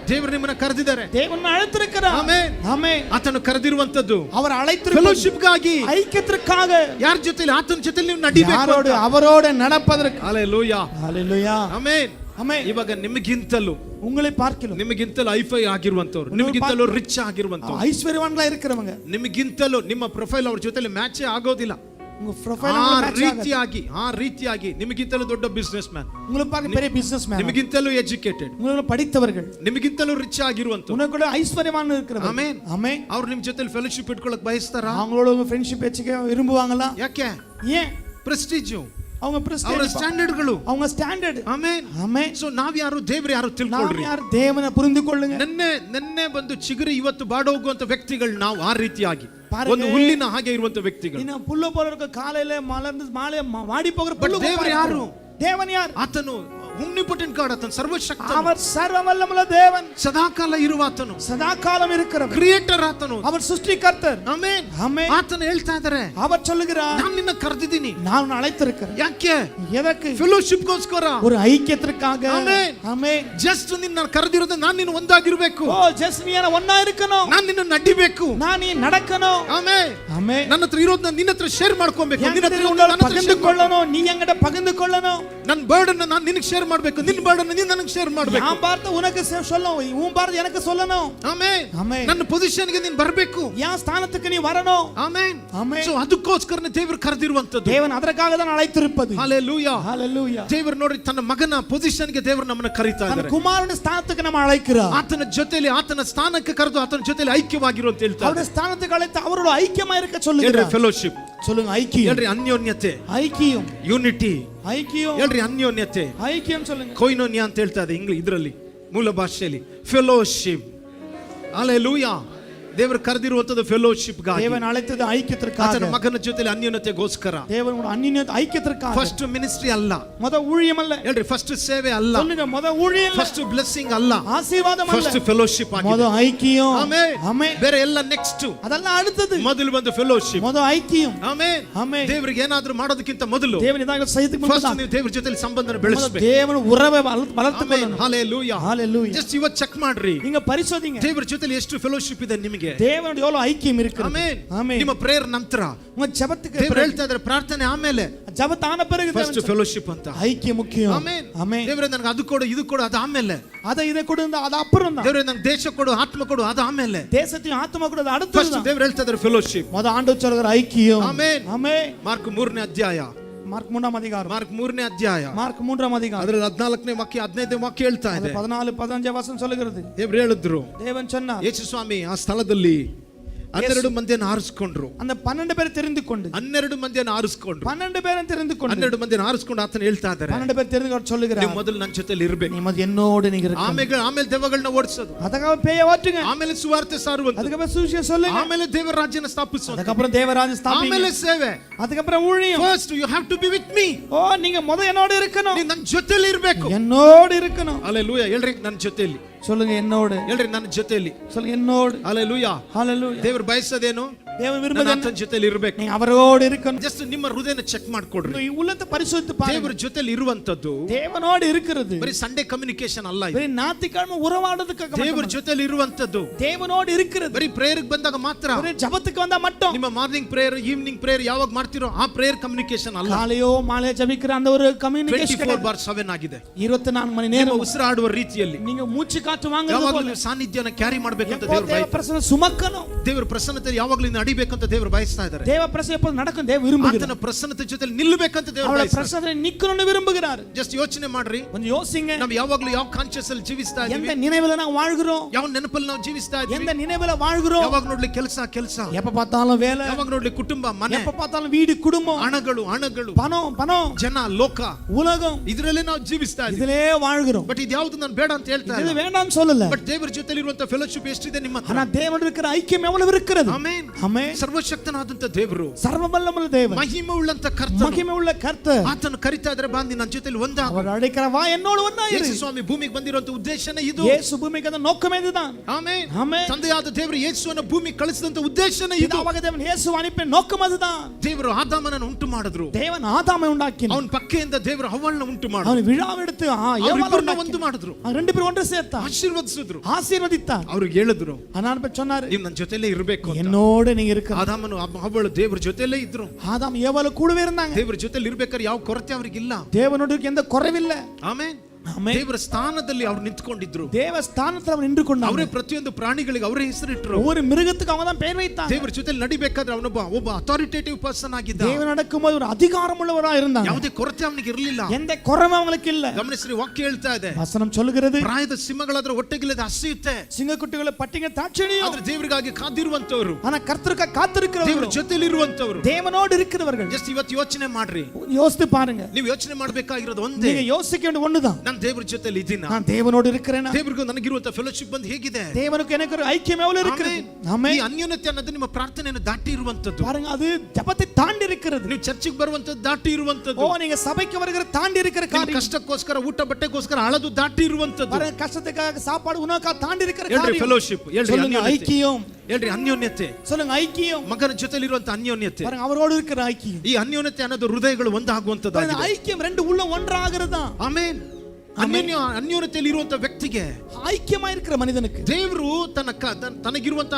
ದೇವರು ನಿಮ್ಮನ್ನ ಕರೆದಿದ್ದಾರೆ. தேவன் அழைத்திருக்கிறார். ಆಮೆನ್. ஆமென். ಆತನು ಕರೆದಿರುವಂತದ್ದು அவர் அழைத்திருக்கிறார் ಫೆಲೋಶಿಪ್ ಗಾಗಿ, ஐக்கியத்திற்காக. ಯಾರ ಜೊತೆಲಿ? ಆತನ ಜೊತೆಲಿ ನೀವು ನಡಿಬೇಕು. யாரோடு? அவரோடு நடப்பதற்கு. ಹalleluya. ஹalleluya. ಆಮೆನ್. ஆமென். ಇವಾಗ ನಿಮಗಿಂತಲೂ உங்களை பார்க்கலாம், ನಿಮಗಿಂತಲೂ ಐಫೈ ಆಗಿರುವಂತವ್ರು, ನಿಮಗಿಂತಲೂ ರಿಚ್ ಆಗಿರುವಂತವ್ರು, ஐஸ்வர்யவான்களா இருக்கிறவங்க, ನಿಮಗಿಂತಲೂ ನಿಮ್ಮ ಪ್ರೊಫೈಲ್ ಅವ್ರ ಜೊತೆಲಿ ಮ್ಯಾಚೇ ಆಗೋದಿಲ್ಲ. உங்க ப்ரொஃபைல் ಆ ರೀತಿಯಾಗಿ ನಿಮಗಿಂತಲೂ ದೊಡ್ಡ ಬಿಸ್ನೆಸ್ ಮ್ಯಾನ್, உங்களை பார்க்க பெரிய பிசினஸ் மேன், ನಿಮಗಿಂತಲೂ ಎಜುಕೇಟೆಡ್, உங்களை படித்தவர்கள், ನಿಮಗಿಂತಲೂ ರಿಚ್ ಆಗಿರುವಂತವ್ರು, உனக்குள்ள ஐஸ்வர்யவான் இருக்கிறவங்க. ಆಮೆನ್. ஆமென். ಅವ್ರು ನಿಮ್ ಜೊತೆಲಿ ಫೆಲೋಶಿಪ್ ಇಟ್ಕೊಳ್ಳಕ್ ಬಯಸ್ತಾರಾ? அவங்களோட உங்க ஃப்ரெண்ட்ஷிப் வச்சுக்க விரும்புவாங்களா? ಯಾಕೆ? ஏன்? ಪ್ರೆಸ್ಟೀಜ್, அவங்க ಅವರ பிரஸ்டீஜ், ಸ್ಟ್ಯಾಂಡರ್ಡ್ಗಳು. அவங்க ಸ್ಟ್ಯಾಂಡರ್ಡ್. ಆಮೆನ್. ஆமென். ಸೊ ನಾವ್ ಯಾರು, ದೇವ್ರು ಯಾರು ನಾವು ತಿಳ್ಕೊಳ್ರಿ. ಯಾರು ದೇವನ புரிந்து கொள்ளுங்க. ನೆನ್ನೆ ಬಂದು ಚಿಗುರಿ ಇವತ್ತು ಬಾಡೋಗುವಂತ ವ್ಯಕ್ತಿಗಳು ನಾವು. ಆ ರೀತಿಯಾಗಿ பாருங்க, ಒಂದು ಹುಲ್ಲಿನ ಹಾಗೆ ಇರುವಂತ ವ್ಯಕ್ತಿಗಳು. ಇನ್ನ புல்ல போல இருக்க காலையில மலர்ந்து மாலை வாடி போகிற புல்லு. ದೇವರು ಯಾರು? தேவன் யார்? ಆತನು omnipotent God, ಆತನು ಸರ್ವಶಕ್ತ, அவர் சர்வவல்லமுள்ள தேவன், ಸದಾಕಾಲ ಇರುವ ಆತನು, சதா காலம் இருக்கிறவர், ಕ್ರಿಯೇಟರ್ ಆತನು, அவர் ಸೃಷ್ಟಿಕರ್ತர். ಆಮೆನ್. ஆமென். ಆತನು ಹೇಳ್ತಾ ಇದ್ದಾರೆ, அவர் சொல்லுகிறார், ನಾನು ನಿನ್ನ ಕರೆದಿದ್ದೀನಿ. நான் உன்னை அழைத்திருக்கிறேன். ಯಾಕೆ? எதற்கு? ಫೆಲೋಶಿಪ್ ಗೋಸ್ಕರ, ஒரு ஐக்கியத்திற்காக. ஆமென். ஆமென். ಜಸ್ಟ್ ನಿನ್ನ ಕರೆದಿರೋದು ನಾನು ನಿನ್ನ ಒಂದಾಗಿರಬೇಕು. ஓ, ஜஸ்ட் நீ ஒண்ணா இருக்கணும், ನಾನು ನಿನ್ನ ನಡಿಬೇಕು, நான் நீ நடக்கணும். ಆಮೆನ್. ஆமென். ನನ್ನ ಹತ್ರ ಇರೋದನ್ನ ನಿನ್ನ ಹತ್ರ ಶೇರ್ ಮಾಡ್ಕೊಬೇಕು, ನಿನ್ನ ಹತ್ರ பகிர்ந்து கொள்ளணும், நீ என்கிட்ட பகிர்ந்து கொள்ளணும். ನನ್ನ ಬರ್ಡನ್ ನಾನು ನಿನಗೆ ಶೇರ್ ಮಾಡಬೇಕು, ನಿನ್ನ ಬರ್ಡನ್ ನೀನು ನನಗೆ ಶೇರ್ ಮಾಡಬೇಕು. நான் பார்த்து உனக்கு சொல்லணும், உன் பார்த்து எனக்கு சொல்லணும். ಆಮೆನ್. ஆமென். ನನ್ನ ಪೊಸಿಷನ್ ಗೆ ನೀನು ಬರಬೇಕು, என் ஸ்தானத்துக்கு நீ வரணும். ಆಮೆನ್. ஆமென். ಸೊ ಅದಕ್ಕೋಸ್ಕರನೇ ದೇವರು ಕರೆದಿರುವಂತದ್ದು. தேவன் அதற்காக தான் அழைத்திருப்பது. ಹalleluya. ஹalleluya. ದೇವರು ನೋಡಿ ತನ್ನ ಮಗನ ಪೊಸಿಷನ್ ಗೆ ದೇವರು ನಮ್ಮನ್ನು ಕರೀತಾ தன் ಇದ್ದಾರೆ. குமாரನ ಸ್ಥಾನಕ್ಕೆ நம்ம அழைக்கிறார். ಆತನ ಜೊತೆಲಿ, ಆತನ ಸ್ಥಾನಕ್ಕೆ ಕರೆದು ಆತನ ಜೊತೆಲಿ ಐಕ್ಯವಾಗಿರು ಅಂತ ಹೇಳ್ತಾರೆ. அவருடைய ஸ்தானத்துக்கு அழைத்து அவரோட ஐக்கியமா இருக்க சொல்லுகிறார். ಫೆಲೋಶಿಪ್ சொல்லுங்க, ஐக்கியம். ಹೇಳ್ರಿ, ಅನ್ಯೋನ್ಯತೆ, ஐக்கியம், ಯೂನಿಟಿ. ஐக்கியம். ಹೇಳ್ರಿ, ಅನ್ಯೋನ್ಯತೆ, ஐக்கியம் சொல்லுங்க. ಕೊಯ್ನೋನ್ಯ ಅಂತ ಹೇಳ್ತಾ ಇದೆ ಇದರಲ್ಲಿ ಮೂಲ ಭಾಷೆಯಲ್ಲಿ. ಫೆಲೋಶಿಪ್. ಹalleluya. ದೇವರು ಕರೆದಿರುವಂತದ್ದು ಫೆಲೋಶಿಪ್ ಗಾಗಿ, தேவன் அழைத்தது ஐக்கியத்திற்காக, ಆತನ ಮಗನ ಜೊತೆ ಅನ್ಯೋನ್ಯತೆಗೋಸ್ಕರ. தேவன் அந்நிய ஐக்கியத்திற்காக. ಫಸ್ಟ್ ಮಿನಿಸ್ಟ್ರಿ ಅಲ್ಲ, முத ஊழியம் அல்ல. ಹೇಳ್ರಿ, ಫಸ್ಟ್ ಸೇವೆ ಅಲ್ಲ, சொல்லுங்க, முத ஊழியம் அல்ல. ಫಸ್ಟ್ ಬ್ಲೆಸ್ಸಿಂಗ್ ಅಲ್ಲ, ஆசீர்வாதம் அல்ல. ಫಸ್ಟ್ ಫೆಲೋಶಿಪ್ ಆಗಿದೆ. முத ஐக்கியம். ಆಮೆನ್. ஆமென். ಬೇರೆ ಎಲ್ಲ ನೆಕ್ಸ್ಟ್, அதெல்லாம் அடுத்தது. ಮೊದಲು ಬಂದು ಫೆಲೋಶಿಪ್. முத ஐக்கியம். ಆಮೆನ್. ஆமென். ದೇವರಿಗೆ ಏನಾದ್ರೂ ಮಾಡೋದಕ್ಕಿಂತ ಮೊದಲು தேவன் இதாக செய்யதுக்கு ಫಸ್ಟ್ முன்னாடி ನೀವು ದೇವರ ಜೊತೆ ಸಂಬಂಧನ ಬೆಳೆಸಬೇಕು. தேவன் உறவை வளர்த்துக்கொள்ளணும். ಹalleluya, ஹalleluya. ಜಸ್ಟ್ ಇವತ್ತು ಚೆಕ್ ಮಾಡ್ರಿ, நீங்க பரிசோதிங்க, ದೇವರ ಜೊತೆ ಎಷ್ಟು ಫೆಲೋಶಿಪ್ ಇದೆ ನಿಮಗೆ. தேவனோட எவ்வளவு ஐக்கியம் இருக்கு. ಆಮೆನ್. ஆமென். ನಿಮ್ಮ ಪ್ರೇಯರ್ ನಂತರ உங்க ஜெபத்துக்கு ದೇವರು ಹೇಳ್ತಾ ಇದ್ದಾರೆ, ಪ್ರಾರ್ಥನೆ ಆಮೇಲೆ, ஜெபத்தான பிறகு ಫಸ್ಟ್ ಫೆಲೋಶಿಪ್ ಅಂತ. ஐக்கியம் முக்கியம். ಆಮೆನ್. ஆமென். ದೇವರೇ ನನಗೆ ಅದು ಕೊಡು, ಇದು ಕೊಡು, ಅದು ಆಮೇಲೆ. அதை இதை கொடுங்க, அது அப்புறம் தான். ದೇವರೇ ನನಗೆ ದೇಶ ಕೊಡು, ಆತ್ಮ ಕೊಡು, ಅದು ಆಮೇಲೆ. தேசத்தையும் ஆத்மா கூட அது அடுத்தது ಫಸ್ಟ್ தான். ದೇವರು ಹೇಳ್ತಾ ಇದ್ದಾರೆ ಫೆಲೋಶಿಪ್. முத ஆண்டவர் சொல்கிற ஐக்கியம். ಆಮೆನ್. ஆமென். ಮಾರ್ಕ್ 3ನೇ ಅಧ್ಯಾಯ, மார்க் 3ஆம் அதிகாரம், ಮಾರ್ಕ್ 3ನೇ ಅಧ್ಯಾಯ, மார்க் 3ஆம் அதிகாரம், ಅದರಲ್ಲಿ 14ನೇ ವಾಕ್ಯ 15ನೇ ವಾಕ್ಯ ಹೇಳ್ತಾ ಇದೆ. 14 15 வசனம் சொல்லுகிறது. ದೇವರು ಹೇಳಿದ್ರು, தேவன் சொன்னார், ಯೇಸು ಸ್ವಾಮಿ ಆ ಸ್ಥಳದಲ್ಲಿ 12 ಮಂದಿಯನ್ನು ಆರಿಸಿಕೊಂಡ್ರು. அந்த 12 பேரை தெரிந்து கொண்டு, 12 ಮಂದಿಯನ್ನು ಆರಿಸಿಕೊಂಡ್ರು. 12 பேரை தெரிந்து கொண்டு, 12 ಮಂದಿಯನ್ನು ಆರಿಸಿಕೊಂಡು ಆತನ ಹೇಳ್ತಾ ಇದ್ದಾರೆ, 12 பேர் தெரிந்து கொண்டு சொல்லுகிறார், ನೀವು ಮೊದಲು ನನ್ನ ಜೊತೆಲಿ ಇರಬೇಕು. நீ ಮೊದಲು என்னோடு நீங்க இருக்கணும். ಆಮೇಲೆ ದೆವ್ವಗಳನ್ನ ಓಡಿಸೋದು, ಅದಕ್ಕೆ பேய ஓட்டுங்க, ಆಮೇಲೆ ಸುವಾರ್ತೆ ಸಾರುವಂತ, அதுக்கப்புறம் சுவிசேஷம் சொல்லுங்க, ಆಮೇಲೆ ದೇವರ ರಾಜ್ಯನ ಸ್ಥಾಪಿಸೋದು, அதுக்கப்புறம் தேவராஜ்யம் ஸ்தாபிங்க, ಆಮೇಲೆ ಸೇವೆ, அதுக்கப்புறம் ஊழியம். First you have to be with me. ஓ, நீங்க ಮೊದಲು என்னோடு இருக்கணும், ನೀವು ನನ್ನ ಜೊತೆಲಿ ಇರಬೇಕು. என்னோடு இருக்கணும். ಹalleluya, ಹೇಳ್ರಿ ನನ್ನ ಜೊತೆಲಿ, சொல்லுங்க என்னோடு, ಹೇಳ್ರಿ ನನ್ನ ಜೊತೆಲಿ, சொல்லுங்க என்னோடு. ಹalleluya. ஹalleluya. ದೇವರು ಬಯಸೋದೇನು? தேவன் விரும்புவது ಆತನ ಜೊತೆಲಿ ಇರಬೇಕು. நீங்க அவரோடு இருக்கணும். ಜಸ್ಟ್ ನಿಮ್ಮ ಹೃದಯನ ಚೆಕ್ ಮಾಡ್ಕೊಡ್ರಿ. உங்க உள்ளத்தை பரிசோதித்து பாருங்க. ದೇವರ ಜೊತೆಲಿ ಇರುವಂತದ್ದು தேவனோடு இருக்கிறது ಬರೀ ಸಂಡೇ ಕಮ್ಯುನಿಕೇಶನ್ ಅಲ್ಲ ಇದು. ಬರೀ ஞாயிற்றுக்கிழமை உறவாடுறதுக்காக ದೇವರ ಜೊತೆಲಿ ಇರುವಂತದ್ದು தேவனோடு இருக்கிறது ಬರೀ ಪ್ರೇಯರ್ಗೆ ಬಂದಾಗ ಮಾತ್ರ, ಬರೀ ಜಪத்துக்கு வந்தா மட்டும். ನಿಮ್ಮ ಮಾರ್ನಿಂಗ್ ಪ್ರೇಯರ್, ಈವ್ನಿಂಗ್ ಪ್ರೇಯರ್ ಯಾವಾಗ ಮಾಡ್ತಿರೋ ಆ ಪ್ರೇಯರ್ ಕಮ್ಯುನಿಕೇಶನ್ ಅಲ್ಲ. காலையோ மாலையோ ஜெபிக்கிற அந்த ஒரு கம்யூனிகேஷன் 24/7 ಆಗಿದೆ. 24 மணி ನಿಮ್ಮ நேரம் ಉಸಿರಾಡುವ ರೀತಿಯಲ್ಲಿ நீங்க மூச்சு காற்று வாங்குறது ಯಾವಾಗಲೂ போல ನೀವು ಸಾನ್ನಿಧ್ಯನ ಕ್ಯಾರಿ ಮಾಡಬೇಕು ಅಂತ எப்போ ದೇವರು தேவ ಬಯಸ್ತಾರೆ. பிரசன்னம் சுமக்கணும். ದೇವರ ಪ್ರಸನ್ನತೆ ಯಾವಾಗಲೂ ನಡಿಬೇಕು ಅಂತ ದೇವರು ಬಯಸ್ತಾ ಇದ್ದಾರೆ. தேவ பிரசன்னம் எப்போ நடக்கும் தேவ விரும்புகிறார். ಆತನ ಪ್ರಸನ್ನತೆ ಜೊತೆಲಿ ನಿಲ್ಲಬೇಕಂತ ದೇವರು அவருடைய ಬಯಸ್ತಾರೆ. பிரசன்னத்தை நிக்கணும்னு விரும்புகிறார். ಜಸ್ಟ್ ಯೋಚನೆ ಮಾಡ್ರಿ, கொஞ்சம் யோசிங்க, ನಾವು ಯಾವಾಗಲೂ ಯಾವ ಕಾನ್ಶಿಯಸ್ ಅಲ್ಲಿ ಜೀವಿಸ್ತಾ எந்த ಇದ್ದೀವಿ, நினைவுல ನಾವು வாழ்கிறோம், ಯಾವ ನೆನಪಲ್ಲಿ ನಾವು ಜೀವಿಸ್ತಾ எந்த ಇದ್ದೀವಿ. நினைவுல வாழ்கிறோம். ಯಾವಾಗ ನೋಡ್ಲಿ ಕೆಲಸ, எப்ப பார்த்தாலும் வேலை, ಯಾವಾಗ ನೋಡ್ಲಿ ಕುಟುಂಬ, ಮನೆ, எப்ப பார்த்தாலும் வீடு, குடும்பம், ಹಣಗಳು, பணம், ಜನ, ಲೋಕ, உலகம், ಇದರಲ್ಲೇ ನಾವು ಜೀವಿಸ್ತಾ ಇದ್ದೀವಿ. இதிலே வாழ்கிறோம். ಬಟ್ ಇದು ಯಾವುದು ನಾನು ಬೇಡ ಅಂತ ಹೇಳ್ತಾ இது ಇಲ್ಲ. வேண்டாம்னு சொல்லல, ಬಟ್ ದೇವರ ಜೊತೆಲಿ ಇರುವಂತ ಫೆಲೋಶಿಪ್ ಎಷ್ಟಿದೆ ನಿಮ್ಮ ಹತ್ರ. ஆனா தேவனோடு இருக்கிற ஐக்கியம் எவ்வளவு இருக்கிறது. ಆಮೆನ್. ஆமென். ಸರ್ವಶಕ್ತನಾದಂತ ದೇವರು, சர்வவல்லமுள்ள தேவன், ಮಹಿಮೆ ಉಳ್ಳಂತ ಕರ್ತನು, மகிமை உள்ள கர்த்தர், ಆತನು ಕರಿತಾ ಇದ್ರೆ ಬಂದು ನನ್ನ ಜೊತೆಲಿ ಒಂದಾಗ. அவர் அழைக்கிற வா என்னோடு ஒன்னாயிரு. ಯೇಸು ಸ್ವಾಮಿ ಭೂಮಿಗೆ ಬಂದಿರುವಂತ ಉದ್ದೇಶನೇ ಇದು. இயேசு பூமிக்கு வந்த நோக்கமே இதுதான். ಆಮೆನ್. ஆமென். ತಂದೆಯಾದ ದೇವರು ಯೇಸುವನ್ನು ಭೂಮಿಗೆ ಕಳಿಸಿದಂತ ಉದ್ದೇಶನೇ ಇದು. பிதாவாக தேவன் இயேசு அனுப்பிய நோக்கம் அதுதான். ದೇವರು ಆದಾಮನನ್ನು ಉಂಟು ಮಾಡಿದ್ರು, தேவன் ஆதாமை உண்டாக்கினார், ಅವನ ಪಕ್ಕೆಯಿಂದ ದೇವರು ಹವ್ವಳನ್ನು ಉಂಟು ಮಾಡಿದ್ರು, அவன் விழாவெடுத்து ಅವರಿಬ್ಬರನ್ನ ಒಂದು ಮಾಡಿದ್ರು, ரெண்டு பேரும் ஒன்று சேர்த்தார், ಆಶೀರ್ವದಿಸಿದ್ರು, ஆசீர்வதித்தார். ಅವ್ರಿಗೆ ಹೇಳಿದ್ರು, அதனால சொன்னாரு, ನೀವು ನನ್ನ ಜೊತೆಲೇ ಇರಬೇಕು ಅಂತ. என்னோடு நீங்க இருக்க. ಆದಾಮನು ಹವ್ವಳು ದೇವರ ಜೊತೆಲೇ ಇದ್ರು. ஆதாம் ஏவாளு கூடவே இருந்தாங்க. ದೇವರ ಜೊತೆಲಿ ಇರ್ಬೇಕಾದ್ರೆ ಯಾವ ಕೊರತೆ ಅವ್ರಿಗಿಲ್ಲ. தேவனோடு எந்த குறைவில்லை. ಆಮೆನ್. ஆமென். ದೇವರ ಸ್ಥಾನದಲ್ಲಿ ಅವ್ರು ನಿಂತ್ಕೊಂಡಿದ್ರು. தேவ ஸ்தானத்துல அவர் நின்று கொண்டார். ಅವರೇ ಪ್ರತಿಯೊಂದು ಪ್ರಾಣಿಗಳಿಗೆ ಅವರೇ ಹೆಸರಿಟ್ರು. ஒவ்வொரு மிருகத்துக்கு அவங்க தான் பெயர் வைத்தாங்க. ದೇವರ ಜೊತೆಲಿ ನಡಿಬೇಕಾದ್ರೆ ಒಬ್ಬ ಅಥಾರಿಟೇಟಿವ್ ಪರ್ಸನ್ ಆಗಿದ್ದ. தேவன் நடக்கும்போது ஒரு அதிகாரம் உள்ளவராக இருந்தாங்க. ಯಾವುದೇ ಕೊರತೆ ಅವನಿಗೆ ಇರಲಿಲ್ಲ. எந்த குறைவும் அவங்களுக்கு இல்ல. ಗಮನಿಸಿ, ವಾಕ್ಯ ಹೇಳ್ತಾ ಇದೆ, வசனம் சொல்லுகிறது, ಪ್ರಾಯದ ಸಿಂಹಗಳಾದ್ರೆ ಹೊಟ್ಟೆಗಿಲ್ಲದೆ ಹಸಿಯುತ್ತೆ, சிங்கக்குட்டிகளை பட்டிங்க தாட்சணியும், ಆದ್ರೆ ದೇವರಿಗಾಗಿ ಕಾದಿರುವಂತವರು, ஆனா கர்த்தருக்கு ದೇವರ காத்திருக்கிறவர்கள், ಜೊತೆಲಿ ಇರುವಂತವರು, தேவனோடு இருக்கிறவர்கள். ಜಸ್ಟ್ ಇವತ್ತು ಯೋಚನೆ ಮಾಡ್ರಿ, யோசித்து பாருங்க. ನೀವು ಯೋಚನೆ ಮಾಡ್ಬೇಕಾಗಿರೋದು ಒಂದೇ, நீங்க யோசிக்க வேண்டிய ஒண்ணுதான், ನಾನು ದೇವರ ಜೊತೆಲಿ ಇದ್ದೀನಿ, நான் தேவனோடு இருக்கிறேனா, ದೇವರಿಗೂ ನನಗಿರುವಂತ ಫೆಲೋಶಿಪ್ ಬಂದು ಹೇಗಿದೆ, தேவனுக்கு எனக்கு ஒரு ஐக்கியம் எவ்வளவு இருக்கிறது. ಈ ஆமென். ಅನ್ಯೋನ್ಯತೆ ಅನ್ನೋದು ನಿಮ್ಮ ಪ್ರಾರ್ಥನೆಯನ್ನು ದಾಟಿ ಇರುವಂತದ್ದು. பாருங்க, அது ஜெபத்தை தாண்டி இருக்கிறது. ನೀವು ಚರ್ಚಿಗೆ ಬರುವಂತದ್ದು ದಾಟಿ ಇರುವಂತದ್ದು. ஓ, நீங்க சபைக்கு வருகிற தாண்டி இருக்கிற ನಿಮ್ಮ காரியம். ಕಷ್ಟಕ್ಕೋಸ್ಕರ ಊಟ ಬಟ್ಟೆಗೋಸ್ಕರ ಅಳದು ದಾಟಿ ಇರುವಂತದ್ದು. பாருங்க, கஷ்டத்துக்காக சாப்பாடு உணவுக்காக தாண்டி இருக்கிற ಹೇಳ್ರಿ காரியம். ಫೆಲೋಶಿಪ್, சொல்லுங்க ஐக்கியம், ಹೇಳ್ರಿ ಅನ್ಯೋನ್ಯತೆ, சொல்லுங்க ஐக்கியம். ಮಗನ ಜೊತೆಲಿ ಇರುವಂತ ಅನ್ಯೋನ್ಯತೆ. பாருங்க, அவரோடு இருக்கிற ஐக்கியம். ಈ ಅನ್ಯೋನ್ಯತೆ ಅನ್ನೋದು ಹೃದಯಗಳು ಒಂದಾಗುವಂತದ್ದಾಗಿದೆ. பாருங்க, ஐக்கியம் ரெண்டு உள்ள ஒன்றாகிறதா. ಆಮೆನ್. ಅನ್ಯೋನ್ಯತೆಯಲ್ಲಿ ಇರುವಂತ ವ್ಯಕ್ತಿಗೆ, ஐக்கியமா இருக்கிற மனிதனுக்கு ದೇವರು ತನಗಿರುವಂತ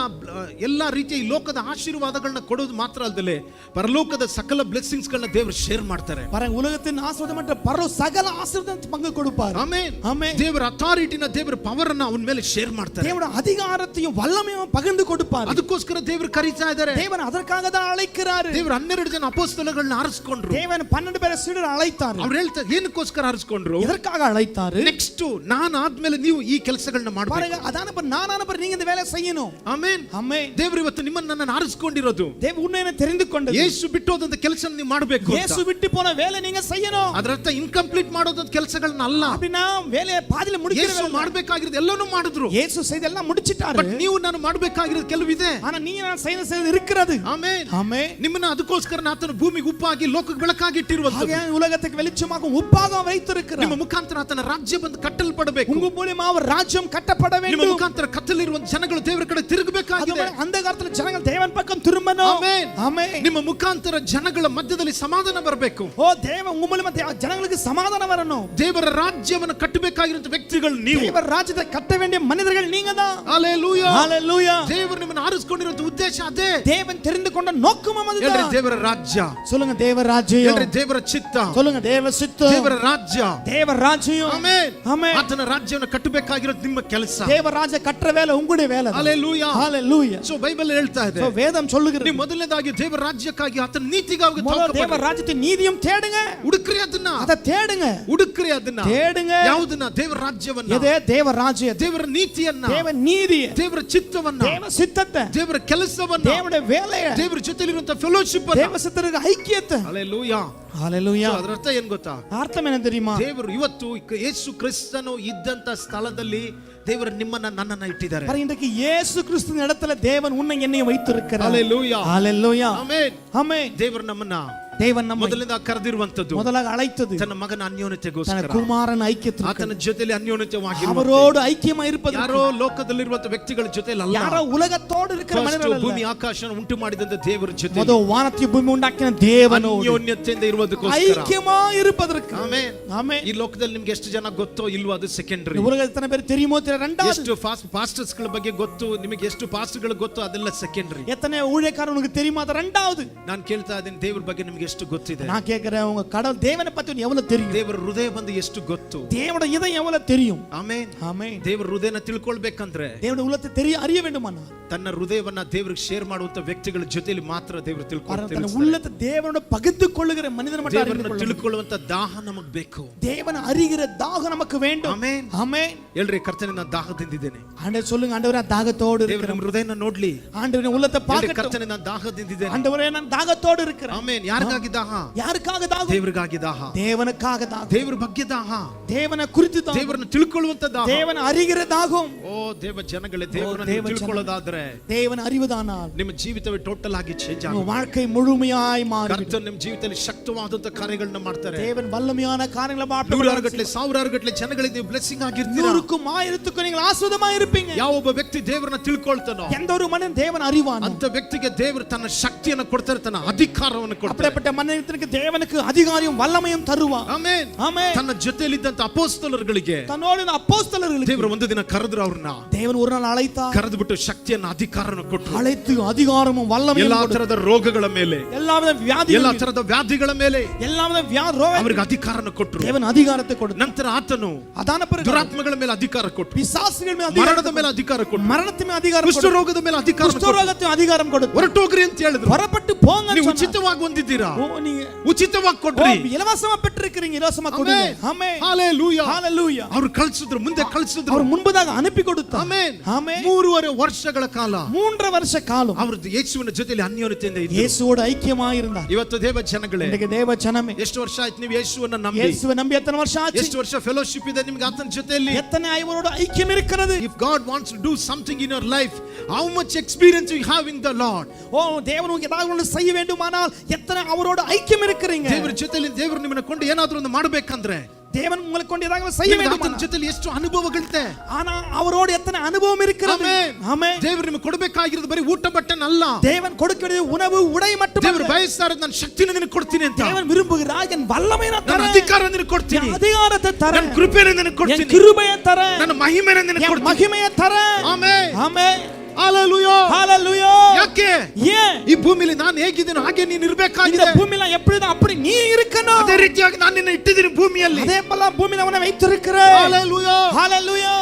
ಎಲ್ಲಾ ರೀತಿಯ ಈ ಲೋಕದ ಆಶೀರ್ವಾದಗಳನ್ನ ಕೊಡೋದು ಮಾತ್ರ ಅಲ್ಲದೆ ಪರಲೋಕದ ಸಕಲ ಬ್ಲೆಸ್ಸಿಂಗ್ಸ್ ಗಳನ್ನ ದೇವರು ಶೇರ್ ಮಾಡ್ತಾರೆ. பாருங்க, உலகத்தின் ஆசீர்வாதம் மற்றும் பரலோக சகல ஆசீர்வாதத்தை பங்கு கொடுப்பார். ಆಮೆನ್. ஆமென். ದೇವರ ಅಥಾರಿಟಿನ, ದೇವರ ಪವರ್ ಅನ್ನ ಅವನ ಮೇಲೆ ಶೇರ್ ಮಾಡ್ತಾರೆ. தேவனுடைய அதிகாரத்தையும் வல்லமையும் பகிர்ந்து கொடுப்பார். ಅದಕ್ಕೋಸ್ಕರ ದೇವರು ಕರೀತಾ ಇದ್ದಾರೆ. தேவன் அதற்காக தான் அழைக்கிறார். ದೇವರು 12 ಜನ ಅಪೊಸ್ತಲಗಳನ್ನ ಆರಿಸಿಕೊಂಡ್ರು. தேவன் 12 பேரை சீடர் அழைத்தார். ಅವ್ರು ಹೇಳ್ತಾರೆ, ಏನಕ್ಕೋಸ್ಕರ ಆರಿಸಿಕೊಂಡ್ರು? எதற்காக அழைத்தார்? ನೆಕ್ಸ್ಟ್ ನಾನು ಆದ್ಮೇಲೆ ಆಮೇಲೆ ನೀವು ಈ ಕೆಲಸಗಳನ್ನ ಮಾಡಬೇಕು. பாருங்க அதான பிறகு நானான பிறகு நீங்க இந்த வேலையை செய்யணும். ಆಮೆನ್. ஆமென். ದೇವರು ಇವತ್ತು ನಿಮ್ಮನ್ನ ನನ್ನನ್ನು ಆರಿಸಿಕೊಂಡಿರೋದು தேவ உன்னை தெரிந்து கொண்டது. ಯೇಸು ಬಿಟ್ಟೋದಂತ ಕೆಲಸ ನೀವು ಮಾಡಬೇಕು. ಯೇಸು ಬಿಟ್ಟು போன வேலை நீங்க செய்யணும். ಅದರರ್ಥ ಇನ್ಕಂಪ್ಲೀಟ್ ಮಾಡೋದಂತ ಕೆಲಸಗಳನ್ನ ಅಲ್ಲ. அப்படினா வேலையை பாதியில முடிக்கிற ಯೇಸು ಮಾಡಬೇಕಾಗಿರೋದು ಎಲ್ಲವನ್ನೂ ಮಾಡಿದ್ರು. ಯೇಸು செய்தெல்லாம் முடிச்சிட்டாரு. ಬಟ್ ನೀವು ನಾನು ಮಾಡಬೇಕಾಗಿರೋದು ಕೆಲವಿದೆ. ஆனா நீங்க நான் செய்யறது இருக்கிறது. ಆಮೆನ್. ஆமென். ನಿಮ್ಮನ್ನ ಅದಕ್ಕೋಸ್ಕರ ಆತನು ಭೂಮಿಗೆ ಉಪ್ಪಾಗಿ ಲೋಕಕ್ಕೆ ಬೆಳಕಾಗಿ ಇಟ್ಟಿರುವಂತದ್ದು. ಹಾಗೆ ಉಲಗಕ್ಕೆ வெளிச்சமாகவும் உப்பாக வைத்திருக்கிறார். ನಿಮ್ಮ ಮುಖಾಂತರ ಆತನ ರಾಜ್ಯ ಬಂದು ಕಟ್ಟಲ್ಪಡಬೇಕು. உங்க மூலமா அவர் ராஜ்யம் கட்டப்பட வேண்டும். ನಿಮ್ಮ ಮುಖಾಂತರ ಕತ್ತಲಿರುವ ಜನಗಳು ದೇವರ ಕಡೆ ತಿರುಗಬೇಕಾಗಿದೆ. ಅಂಧಕಾರದಲ್ಲಿ ಜನಗಳು ದೇವನ ಪಕ್ಕ ತಿರುಗணும். ಆಮೆನ್. ಆಮೆನ್. ನಿಮ್ಮ ಮುಖಾಂತರ ಜನಗಳ ಮಧ್ಯದಲ್ಲಿ ಸಮಾಧಾನ ಬರಬೇಕು. ಓ ದೇವ ಉங்க ಮೂಲಕ ಜನಗಳಿಗೆ ಸಮಾಧಾನ வரணும். ದೇವರ ರಾಜ್ಯವನ್ನು ಕಟ್ಟಬೇಕಾಗಿರುವಂತ ವ್ಯಕ್ತಿಗಳು ನೀವು. ದೇವರ ರಾಜ್ಯದ ಕಟ್ಟ வேண்டிய மனிதர்கள் நீங்க தான். ಹalleluya. ಹalleluya. ದೇವರು ನಿಮ್ಮನ್ನು ಆರಿಸಿಕೊಂಡಿರುವಂತ ಉದ್ದೇಶ ಅದೇ. தேவன் தெரிந்துಕೊಂಡ நோக்கமும் அதுதான். ಹೇಳ್ರಿ ದೇವರ ರಾಜ್ಯ. சொல்லுங்க தேவ ராஜ்யம். ಹೇಳ್ರಿ ದೇವರ ಚಿತ್ತ. சொல்லுங்க தேவ சித்தம். ದೇವರ ರಾಜ್ಯ. தேவ ராஜ்யம். ಆಮೆನ್. ಆಮೆನ್. ಆತನ ರಾಜ್ಯವನ್ನು ಕಟ್ಟಬೇಕಾಗಿರೋದು ನಿಮ್ಮ ಕೆಲಸ. தேவ ராஜ்ய கட்டற வேலை உங்களுடைய வேலை. ಹalleluya. ಹalleluya. ಸೋ ಬೈಬಲ್ ಹೇಳ್ತಾ ಇದೆ. ಸೋ ವೇದಂ சொல்லுகிறது. ನೀವು ಮೊದಲನೇದಾಗಿ ದೇವರ ರಾಜ್ಯಕ್ಕಾಗಿ ಆತನ ನೀತಿಗಾಗಿ தேவ ராஜ்யத்தின் நீதியும் தேடுங்க. ಹುಡುಕ್ರಿ ಅದನ್ನ. ಅದ தேடுங்க. ಹುಡುಕ್ರಿ ಅದನ್ನ. தேடுங்க. ಯಾವುದನ್ನ? ದೇವರ ರಾಜ್ಯವನ್ನ. ಇದೇ ದೇವ ರಾಜ್ಯ. ದೇವರ ನೀತಿಯನ್ನ. ದೇವ ನೀತಿ. ದೇವರ ಚಿತ್ತವನ್ನ. ದೇವ ಸಿದ್ಧತೆ. ದೇವರ ಕೆಲಸವನ್ನ. ದೇವರ ವೇಲೆಯ. ದೇವರ ಜೊತೆಲಿರುವಂತ ಫೆಲೋಶಿಪ್ ಅನ್ನ. ದೇವ ಸಿದ್ಧರಿಗೆ ಐಕ್ಯತೆ. ಹalleluya. ಹalleluya. ಅದರ ಅರ್ಥ ಏನು ಗೊತ್ತಾ? ಅರ್ಥವೇನು தெரியுமா? ದೇವರು ಇವತ್ತು ಯೇಸು ಕ್ರಿಸ್ತನು ಇದ್ದಂತ ಸ್ಥಳದಲ್ಲಿ ದೇವರು ನಿಮ್ಮನ್ನ ನನ್ನನ್ನ ಇಟ್ಟಿದ್ದಾರೆ. இன்றைக்கு இயேசு கிறிஸ்துவின் இடத்துல தேவன் உன்னை என்னையும் வைத்திருக்கிறார். ಹalleluya. ஹalleluya. ಆಮೆನ್. ಆಮೆನ್. ದೇವರು ನಮ್ಮನ್ನ ದೇವನ್ ನಮ್ಮ ಮೊದಲಿಂದ ಕರೆದಿರುವಂತದ್ದು, ಮೊದಲಾಗಿ ಅழைத்தது ತನ್ನ ಮಗನ ಅನ್ಯೋನ್ಯತೆಗೋಸ್ಕರ, ತನ್ನ ಕುಮಾರನ ಐಕ್ಯತೆ, ಆತನ ಜೊತೆಯಲ್ಲಿ ಅನ್ಯೋನ್ಯತೆವಾಗಿರುವಂತೆ, ಅವரோடு ಐಕ್ಯമായി இருப்பது. ಯಾರೋ ಲೋಕದಲ್ಲಿರುವಂತ ವ್ಯಕ್ತಿಗಳ ಜೊತೆಯಲ್ಲಿ ಅಲ್ಲ, ಯಾರೋ ಉಲಗത്തോடு இருக்கிற ಮನುಷ್ಯರಲ್ಲ, ಭೂಮಿ ಆಕಾಶನ ಉಂಟು ಮಾಡಿದಂತ ದೇವರ ಜೊತೆ, ಮೊದಲು ವಾನತ್ಯ ಭೂಮಿ ಉಂಟಾಕಿನ ದೇವನೋಡು ಅನ್ಯೋನ್ಯತೆಯಿಂದ ಇರುವುದಕ್ಕೋಸ್ಕರ ಐಕ್ಯമായി இருப்பதற்கு. ಆಮೆನ್. ಆಮೆನ್. ಈ ಲೋಕದಲ್ಲಿ ನಿಮಗೆ ಎಷ್ಟು ಜನ ಗೊತ್ತೋ ಇಲ್ವೋ ಅದು ಸೆಕೆಂಡರಿ. ಉಲಗದಲ್ಲಿ ಎத்தனை பேர் தெரியுமோ தெரியல ரெண்டாவது. ಎಷ್ಟು ಪಾಸ್ಟರ್ಸ್ ಗಳ ಬಗ್ಗೆ ಗೊತ್ತು ನಿಮಗೆ, ಎಷ್ಟು ಪಾಸ್ಟರ್ಗಳು ಗೊತ್ತು ಅದೆಲ್ಲ ಸೆಕೆಂಡರಿ. எத்தனை ஊழியக்காரர் உங்களுக்கு தெரியுமா அது ரெண்டாவது. ನಾನು ಕೇಳ್ತಾ ಇದ್ದೀನಿ ದೇವರ ಬಗ್ಗೆ ನಿಮಗೆ ಎಷ್ಟು ಗೊತ್ತಿದೆ? நான் கேக்குறேன் உங்க கடவுள் தேவனை பத்தி எவ்வளவு தெரியும்? ದೇವರ ಹೃದಯ ಬಂದು ಎಷ್ಟು ಗೊತ್ತು? தேவனுடைய இதயம் எவ்வளவு தெரியும்? ಆಮೆನ್. ಆಮೆನ್. ದೇವರ ಹೃದಯನ ತಿಳ್ಕೊಳ್ಬೇಕಂದ್ರೆ, தேவனுடைய உள்ளத்தை அறிய வேண்டுமானா, ತನ್ನ ಹೃದಯವನ್ನ ದೇವರಿಗೆ ಶೇರ್ ಮಾಡುವಂತ ವ್ಯಕ್ತಿಗಳ ಜೊತೆಯಲ್ಲಿ ಮಾತ್ರ ದೇವರು ತಿಳ್ಕೊಳ್ತಾರೆ. ತನ್ನ உள்ளத்தை ದೇವನோட பகிர்ந்து கொள்ளுகிற மனிதன் மட்டும் ದೇವರನ್ನ ತಿಳ್ಕೊಳ್ಳುವಂತ ದಾಹ ನಮಗೆ ಬೇಕು. தேவனை அறிகிற தாகம் நமக்கு வேண்டும். ಆಮೆನ್. ಆಮೆನ್. ಹೇಳ್ರಿ ಕರ್ತನೇ ನಾನು ದಾಹದಿಂದಿದ್ದೇನೆ. ஆண்டவரே சொல்லுங்க, ஆண்டவரே நான் தாகத்தோடு ದೇವರ இருக்கிறேன். ನಮ್ಮ ಹೃದಯನ ನೋಡ್ಲಿ. ஆண்டவரே உள்ளத்தை பார்க்கட்டும். ಕರ್ತನೇ ನಾನು ದಾಹದಿಂದಿದ್ದೇನೆ. ஆண்டவரே நான் தாகத்தோடு இருக்கிறேன். ಆಮೆನ್. ಯಾರಿಗಾಗಿ ದಾಹ? ಯಾರಿಗಾಗ ದಾಹ? ದೇವರಿಗಾಗಿ ದಾಹ. ದೇವನಕ್ಕಾಗ ದಾಹ. ದೇವರ ಬಗ್ಗೆ ದಾಹ. ದೇವನ ಕುರಿತು ದಾಹ. ದೇವರನ್ನ ತಿಳ್ಕೊಳ್ಳುವಂತ ದಾಹ. ದೇವನ ಅರಿಗಿರ ದಾಹಂ. ಓ ದೇವ ಜನಗಳೇ, ದೇವರನ್ನ ತಿಳ್ಕೊಳ್ಳೋದಾದ್ರೆ, ದೇವನ ಅರಿವುದಾனால் ನಿಮ್ಮ ಜೀವಿತವೇ ಟೋಟಲ್ ಆಗಿ ಚೇಂಜ್ ನಿಮ್ಮ ಆಗುತ್ತೆ. வாழ்க்கை முழுமையாய் மாறும். ಕರ್ತನು ನಿಮ್ಮ ಜೀವಿತದಲ್ಲಿ ಶಕ್ತವಾದಂತ ಕಾರ್ಯಗಳನ್ನ ಮಾಡ್ತಾರೆ. தேவன் வல்லமையான காரியங்களை ಮಾಡ್ತಾರೆ. ನೂರಾರು ಗಟ್ಟಲೆ ಸಾವಿರಾರು ಗಟ್ಟಲೆ ಜನಗಳಿಗೆ ನೀವು ಬ್ಲೆಸ್ಸಿಂಗ್ ಆಗಿರ್ತೀರಾ. ನೂರಕ್ಕೂ ಆಯಿರಕ್ಕೂ ನೀವು ಆಶೀರ್ವಾದമായി இருப்பீங்க. ಯಾವೊಬ್ಬ ವ್ಯಕ್ತಿ ದೇವರನ್ನ ತಿಳ್ಕೊಳ್ತಾನೋ, எந்த ஒரு மனிதன் தேவன் அறிவானோ, ಅಂತ ವ್ಯಕ್ತಿಗೆ ದೇವರು ತನ್ನ ಶಕ್ತಿಯನ್ನು ಕೊಡ್ತಾರೆ, ತನ್ನ ಅಧಿಕಾರವನ್ನು ಕೊಡ್ತಾರೆ. அப்படிப்பட்ட மனிதனுக்கு தேவனுக்கு அதிகாரியும் வல்லமையும் தருவார். ಆಮೆನ್. ಆಮೆನ್. ತನ್ನ ಜೊತೆಯಲ್ಲಿದ್ದಂತ ಅಪೊಸ್ತಲರುಗಳಿಗೆ தன்னோடு அப்போஸ்தலர்களுக்கு ದೇವರು ಒಂದು ದಿನ ಕರೆದ್ರು. ಅವ್ರನ್ನ தேவன் ஒரு நாள் அழைத்தார். ಕರೆದು ಬಿಟ್ಟು ಶಕ್ತಿಯನ್ನು ಅಧಿಕಾರವನ್ನು ಕೊಟ್ಟರು. அழைத்து அதிகாரமும் வல்லமையும் ಎಲ್ಲಾ ತರದ ರೋಗಗಳ ಮೇಲೆ, எல்லாவித வியாதிகள், ಎಲ್ಲಾ ತರದ ವ್ಯಾಧಿಗಳ ಮೇಲೆ எல்லாவித ரோகம் ಅವರಿಗೆ ಅಧಿಕಾರವನ್ನು ಕೊಟ್ಟರು. தேவன் அதிகாரத்தை கொடுத்தார். ನಂತರ ಆತನು அதான பிறகு ದುರಾತ್ಮಗಳ ಮೇಲೆ ಅಧಿಕಾರ ಕೊಟ್ಟರು, பிசாசுகள் ಮೇಲೆ ಮರಣದ ಮೇಲೆ ಅಧಿಕಾರ ಕೊಟ್ಟರು, மரணத்தின் ಮೇಲೆ அதிகாரம் ಕುಷ್ಠ கொடுத்தார், ರೋಗದ ಮೇಲೆ ಅಧಿಕಾರ ಕೊಟ್ಟರು, குஷ்டரோகத்தின் அதிகாரம் கொடுத்தார். ಹೊರಟೋಗ್ರಿ ಅಂತ ಹೇಳಿದ್ರು. ಹೊರಪಟ್ಟು போங்க ನೀವು சொன்னார். ಉಚಿತವಾಗಿ ಹೊಂದಿದ್ದೀರಾ, ஓ நீங்க ಉಚಿತವಾಗಿ ಕೊಡ್ರಿ. இலவசமா பெற்றிருக்கீங்க, இலவசமா கொடுங்க. ஆமென். ಹalleluya. ஹalleluya. ಅವರು ಕಳಿಸಿದ್ರು, ಮುಂದೆ ಕಳಿಸಿದ್ರು. அவர் முன்பதாக ಅನುப்பಿ ಕೊಡುತ್ತಾர். ಆಮೆನ್. ಆಮೆನ್. 3.5 ವರ್ಷಗಳ ಕಾಲ 3 ವರ್ಷ ಕಾಲ ಅವರು ಯೇಸುವಿನ ಜೊತೆಯಲ್ಲಿ ಅನ್ಯೋನ್ಯತೆಯಿಂದ ಇದ್ದರು. ಯೇಸುவோடு ஐக்கியமாக இருந்தார். ಇವತ್ತು ದೇವ ಜನಗಳೇ, இன்றைக்கு தேவ ஜனமே, ಎಷ್ಟು ವರ್ಷ ಆಯ್ತು ನೀವು ಯೇಸುವನ್ನ ನಂಬಿ? இயேசுவை நம்பி எத்தனை வருஷம் ஆச்சு? ಎಷ್ಟು ವರ್ಷ ಫೆಲೋಶಿಪ್ ಇದೆ ನಿಮಗೆ ಆತನ ಜೊತೆಯಲ್ಲಿ? எத்தனை அவரோடு ஐக்கியம் இருக்கிறது? If God wants to do something in your life, how much experience you have in the Lord? ஓ தேவன் உங்களுக்கு ஏதாவது ஒன்று செய்ய வேண்டுமானால் எத்தனை அவரோடு ஐக்கியம் இருக்கிறீங்க? ದೇವರ ಜೊತೆಯಲ್ಲಿ ದೇವರು ನಿಮ್ಮನ್ನ ಕೊಂಡು ಏನಾದರೂ ಒಂದು ಮಾಡಬೇಕಂದ್ರೆ, தேவன் உங்களை கொண்டு ஏதாவது செய்ய ಆತನ வேண்டும். ಜೊತೆಯಲ್ಲಿ ಎಷ್ಟು ಅನುಭವಗಳಿದೆ. ஆனா அவரோடு எத்தனை அனுபவம் இருக்கிறது? ಆಮೆನ್. ஆமென். ದೇವರು ನಿಮಗೆ ಕೊಡಬೇಕಾಗಿರೋದು ಬರೀ ಊಟ ಬಟ್ಟೆನಲ್ಲ. தேவன் கொடுக்கிறது உணவு உடை மட்டுமல்ல. ದೇವರು ಬಯಸ್ತಾರೆ, ನಾನು ಶಕ್ತಿನ ನಿನಗೆ ಕೊಡ್ತೀನಿ ಅಂತ. தேவன் விரும்புகிறார், என் வல்லமையை நான் ನನ್ನ தரேன், ಅಧಿಕಾರ ನಿನಗೆ ಕೊಡ್ತೀನಿ, என் அதிகாரத்தை தரேன், ನನ್ನ ಕೃಪೆನ ನಿನಗೆ என் ಕೊಡ್ತೀನಿ, கிருபையை தரேன், ನನ್ನ ಮಹಿಮೆನ ನಿನಗೆ என் ಕೊಡ್ತೀನಿ. மகிமையை தரேன். ಆಮೆನ್. ஆமென். ಹalleluya. ஹalleluya. ಯಾಕೆ? ஏன் ಈ ಭೂಮಿಲಿ ನಾನು ಹೇಗಿದ್ದೇನೋ ಹಾಗೆ ನೀನು இந்த ಇರಬೇಕಾಗಿದೆ. பூமியில எப்படிதான் அப்படி நீ இருக்கணும். ಅದೇ ರೀತಿಯಾಗಿ ನಾನು ನಿನ್ನ ಇಟ್ಟಿದ್ದೀನಿ ಭೂಮಿಯಲ್ಲಿ. அதே போல பூமியில அவனை வைத்திருக்கிறேன். ಹalleluya. ஹalleluya.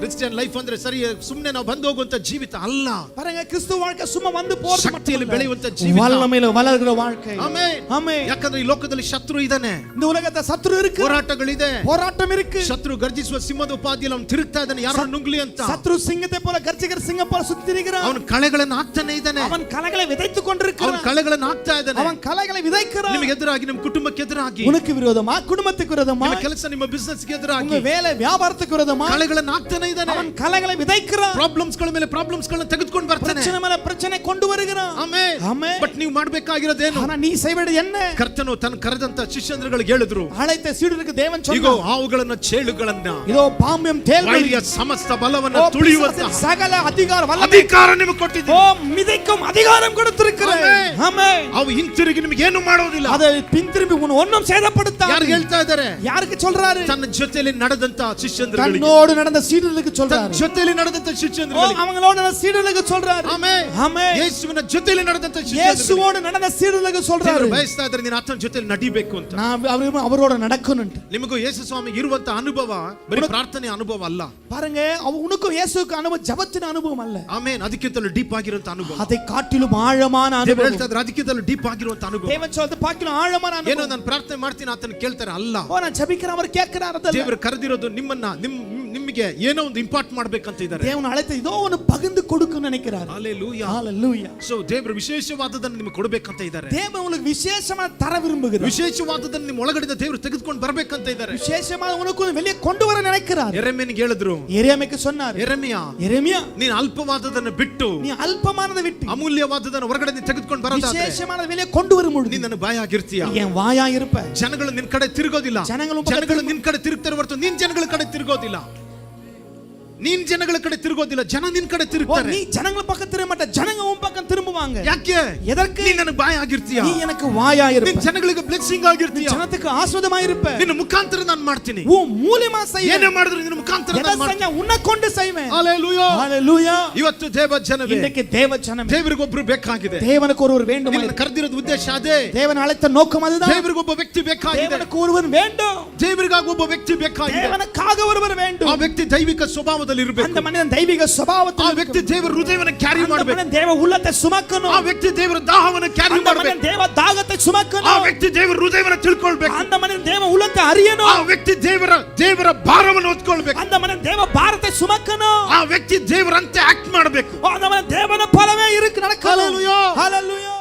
ಕ್ರಿಶ್ಚಿಯನ್ ಲೈಫ್ ಅಂದ್ರೆ ಸರಿ ಸುಮ್ಮನೆ ನಾವು ಬಂದು ಹೋಗುವಂತ ಜೀವಿತ ಅಲ್ಲ. பாருங்க கிறிஸ்துவ வாழ்க்கை சும்மா வந்து போறது ಶಕ್ತಿಯಲ್ಲಿ மட்டும் ಬೆಳೆಯುವಂತ ಜೀವಿತ. வல்லமையில வளர்கிற வாழ்க்கை. ಆಮೆನ್. ஆமென். ಯಾಕಂದ್ರೆ ಈ ಲೋಕದಲ್ಲಿ ಶತ್ರು ಇದ್ದಾನೆ, இந்த உலகத்துல சத்துரு இருக்கு, ಹೋರಾಟಗಳಿದೆ, போராட்டம் இருக்கு. ಶತ್ರು ಗರ್ಜಿಸುವ ಸಿಂಹದ ಉಪಾದಿಯಲ್ಲಿ ಅವನು ತಿರುಗ್ತಾ ಇದ್ದಾನೆ, ಯಾರನ್ನು ನುಂಗ್ಲಿ ಅಂತ. சத்துரு சிங்கத்தை போல கர்ஜிக்கிற சிங்கம் போல சுத்தி திரிகிறான். ಅವನು ಕಳೆಗಳನ್ನು ಹಾಕ್ತಾನೆ ಇದ್ದಾನೆ, அவன் களைகளை விதைத்துக் ಅವನು கொண்டிருக்கிறான். ಕಳೆಗಳನ್ನು ಹಾಕ್ತಾ ಇದ್ದಾನೆ. அவன் களைகளை விதைக்கிறான். ನಿಮಗೆ ಎದುರಾಗಿ, ನಿಮ್ಮ ಕುಟುಂಬಕ್ಕೆ ಎದುರಾಗಿ, உனக்கு விரோதமா, குடும்பத்துக்கு விரோதமா, ನಿಮ್ಮ ಕೆಲಸ ನಿಮ್ಮ ಬಿಸ್ನೆಸ್ ಗೆ ಎದುರಾಗಿ, உங்க வேலை வியாபாரத்துக்கு விரோதமா ಕಳೆಗಳನ್ನು ಹಾಕ್ತಾನೆ ಇದ್ದಾನೆ. அவன் களைகளை விதைக்கிறான். ಪ್ರಾಬ್ಲಮ್ಸ್ ಗಳ ಮೇಲೆ ಪ್ರಾಬ್ಲಮ್ಸ್ ಗಳನ್ನ ತೆಗೆದುಕೊಂಡು ಬರ್ತಾನೆ. பிரச்சனை மேல பிரச்சனை கொண்டு வருகிறான். ಆಮೆನ್. ஆமென். ಬಟ್ ನೀವು ಮಾಡಬೇಕಾಗಿರೋದೇನು? ஆனா நீ செய்ய வேண்டியது என்ன? ಕರ್ತನು ತನ್ನ ಕರೆದಂತ ಶಿಷ್ಯಂದ್ರಗಳಿಗೆ ಹೇಳಿದ್ರು, அழைத்த சீடருக்கு தேவன் ಇಗೋ சொன்னார், ಹಾವುಗಳನ್ನ, ಚೇಳುಗಳನ್ನ, இதோ பாம்பும் தேள்களும் ವೈರಿಯ ಸಮಸ್ತ ಬಲವನ್ನು ತುಳಿಯುವಂತ சகல அதிகார வல்லமை ಅಧಿಕಾರ ನಿಮಗೆ ಕೊಟ್ಟಿದ್ದೀನಿ. ஓ மிதைக்கும் அதிகாரம் கொடுத்திருக்கிறேன். ஆமென். ஆமென். ಅವು ಹಿಂತಿರುಗಿ ನಿಮಗೆ ಏನು ಮಾಡೋದಿಲ್ಲ. அதை பின்திரும்பி ஒன்னும் சேதப்படுத்தாது. ಯಾರು ಹೇಳ್ತಾ ಇದ್ದಾರೆ? யாருக்கு சொல்றாரு? ತನ್ನ ಜೊತೆಯಲ್ಲಿ ನಡೆದಂತ ಶಿಷ್ಯಂದ್ರಗಳಿಗೆ, தன்னோடு நடந்த சீடர்களுக்கு ತನ್ನ சொல்றாரு. ಜೊತೆಯಲ್ಲಿ ನಡೆದಂತ ஓ ಶಿಷ್ಯಂದ್ರಗಳಿಗೆ, அவங்களோடு நடந்த சீடர்களுக்கு சொல்றாரு. ಆಮೆನ್. ஆமென். ಯೇಸುವಿನ ಜೊತೆಯಲ್ಲಿ ನಡೆದಂತ ಶಿಷ್ಯಂದ್ರಗಳಿಗೆ இயேசுவோடு நடந்த சீடர்களுக்கு சொல்றாரு. ದೇವರು ಬಯಸ್ತಾ ಇದ್ದಾರೆ ನೀನು ಆತನ ಜೊತೆಯಲ್ಲಿ ನಡಿಬೇಕು ಅಂತ. நான் அவரோட நடக்கணும். ನಿಮಗೂ ಯೇಸು ಸ್ವಾಮಿ ಇರುವಂತ ಅನುಭವ ಬರೀ ಪ್ರಾರ್ಥನೆ ಅನುಭವ ಅಲ್ಲ. பாருங்க, உனக்கும் இயேசுவுக்கு அனுபவம் ஜெபத்தின் அனுபவம் அல்ல. ಆಮೆನ್. ಅದಕ್ಕಿಂತಲೂ ಡೀಪ್ ಆಗಿರುವಂತ ಅನುಭವ. அதை காட்டிலும் ஆழமான ದೇವರು அனுபவம். ಹೇಳ್ತಾ ಇದ್ದಾರೆ ಅದಕ್ಕಿಂತಲೂ ಡೀಪ್ ಆಗಿರುವಂತ ಅನುಭವ. தேவன் சொல்றது பாக்கிலும் ஆழமான ಏನೋ அனுபவம். ನಾನು ಪ್ರಾರ್ಥನೆ ಮಾಡ್ತೀನಿ ಆತನ ಕೇಳ್ತಾರೆ ಅಲ್ಲ. ஓ நான் ஜெபிக்கிறேன் அவர் கேட்கிறார் ಅದಲ್ಲ. ದೇವರು ಕರೆದಿರೋದು ನಿಮ್ಮನ್ನ ನಿಮಗೆ ಏನೋ ಒಂದು ಇಂಪಾರ್ಟ್ ಮಾಡ್ಬೇಕಂತ ಇದ್ದಾರೆ. தேவன் அழைத்து இதோ ஒன்னு பகிர்ந்து கொடுக்க நினைக்கிறார். ಹalleluya. ஹalleluya. ಸೊ ದೇವರು ವಿಶೇಷವಾದದನ್ನು ನಿಮಗೆ ಕೊಡಬೇಕಂತ ಇದ್ದಾರೆ. தேவன் உங்களுக்கு விசேஷமா தர விரும்புகிறார். ವಿಶೇಷವಾದದನ್ನು ನಿಮ್ಮ ಒಳಗಡೆ ದೇವರು ತೆಗೆದುಕೊಂಡು ಬರಬೇಕಂತ ಇದ್ದಾರೆ. விசேஷமா உனக்கு வெளியே கொண்டு வர நினைக்கிறார். ಯೆರೆಮೀಯನಿಗೆ ಹೇಳಿದ್ರು, எரேமியாக்கு சொன்னார், ಯೆರೆಮೀಯ ನೀನು ಅಲ್ಪವಾದದನ್ನು ಬಿಟ್ಟು நீ ಅಲ್ಪமானதை விட்டு ಅಮೂಲ್ಯವಾದದನ್ನು ಹೊರಗಡೆ ನೀನು ತೆಗೆದುಕೊಂಡು ಬರೋದಾದ್ರೆ விசேஷமானதை வெளியே கொண்டு வரும் பொழுது ನೀನು ನನ್ನ ಬಾಯಾಗಿರ್ತೀಯ. என் வாயா இருப்ப. ಜನಗಳು ನಿನ್ನ ಕಡೆ ತಿರುಗೋದಿಲ್ಲ, ಜನಗಳು ನಿನ್ನ ಕಡೆ ತಿರುಗ್ತಾರೆ ಹೊರತು ನೀನ್ ಜನಗಳ ಕಡೆ ತಿರುಗೋದಿಲ್ಲ. ನೀನ್ ಜನಗಳ ಕಡೆ ತಿರುಗೋದಿಲ್ಲ, ಜನ ನಿನ್ ಕಡೆ ತಿರುಗ್ತಾರೆ. நீ ஜனங்கள பக்கம் திரும்ப மாட்ட, ஜனங்க உன் பக்கம் திரும்புவாங்க. ಯಾಕೆ? எதற்கு? ನೀ ನನಗೆ ಬಾಯಾಗಿರ್ತೀಯ, நீ எனக்கு வாயா இருப்ப. ನೀನ್ ಜನಗಳಿಗೆ ಬ್ಲೆಸ್ಸಿಂಗ್ ಆಗಿರ್ತೀಯ, ஜனத்துக்கு ஆசீர்வாதமா இருப்ப. ನಿನ್ನ ಮುಖಾಂತರ ನಾನು ಮಾಡ್ತೀನಿ. உன் மூலமா செய்வேன். ಏನೇ ಮಾಡಿದ್ರು ನಿನ್ನ ಮುಖಾಂತರ ನಾನು ಮಾಡ್ತೀನಿ. எதை உன்னை கொண்டு செய்வேன். ಹalleluya. ஹalleluya. ಇವತ್ತು ದೇವ ಜನವೇ, இன்னைக்கு தேவ ஜனமே, ದೇವರಿಗೊಬ್ಬರು ಬೇಕಾಗಿದೆ. தேவனுக்கு ஒருவர் வேண்டும். ನಿನ್ನ ಕರೆದಿರೋದು ಉದ್ದೇಶ ಅದೇ. தேவன் அழைத்த நோக்கம் அதுதான். ದೇವರಿಗೊಬ್ಬ ವ್ಯಕ್ತಿ ಬೇಕಾಗಿದೆ. தேவனுக்கு ஒருவர் வேண்டும். ದೇವರಿಗಾಗಿ ಒಬ್ಬ ವ್ಯಕ್ತಿ ಬೇಕಾಗಿದೆ. தேவனுக்காக ஒருவர் வேண்டும். ಆ ವ್ಯಕ್ತಿ ದೈವಿಕ ಸ್ವಭಾವದಲ್ಲಿ ಇರಬೇಕು. அந்த மனிதன் தெய்வீக ಸ್ವಭಾವத்தில் ಆ ವ್ಯಕ್ತಿ ದೇವರ ಹೃದಯವನ್ನು ಕ್ಯಾರಿ ಮಾಡಬೇಕು. ದೇವ ಉಲ್ಲತೆ ಸುಮಕ್ಕನು. ಆ ವ್ಯಕ್ತಿ ದೇವರ ದಾಹವನ್ನು ಕ್ಯಾರಿ ಮಾಡಬೇಕು. ದೇವ ದಾಗತೆ ಸುಮಕ್ಕನು. ಆ ವ್ಯಕ್ತಿ ದೇವರ ಹೃದಯವನ್ನು ತಿಳ್ಕೊಳ್ಳಬೇಕು. அந்த மனிதன் தேவ ಉಲ್ಲತೆ ಅರಿಯನು. ಆ ವ್ಯಕ್ತಿ ದೇವರ ಭಾರವನ್ನು ಹೊತ್ತುಕೊಳ್ಳಬೇಕು. அந்த மனிதன் தேவ ಭಾರತೆ ಸುಮಕ್ಕನು. ಆ ವ್ಯಕ್ತಿ ದೇವರಂತೆ ಆಕ್ಟ್ ಮಾಡಬೇಕು. அந்த மனிதன் தேவನ ಪರವೇ ಇರಕ್ಕೆ நடக்கணும். ಹalleluya. ஹalleluya.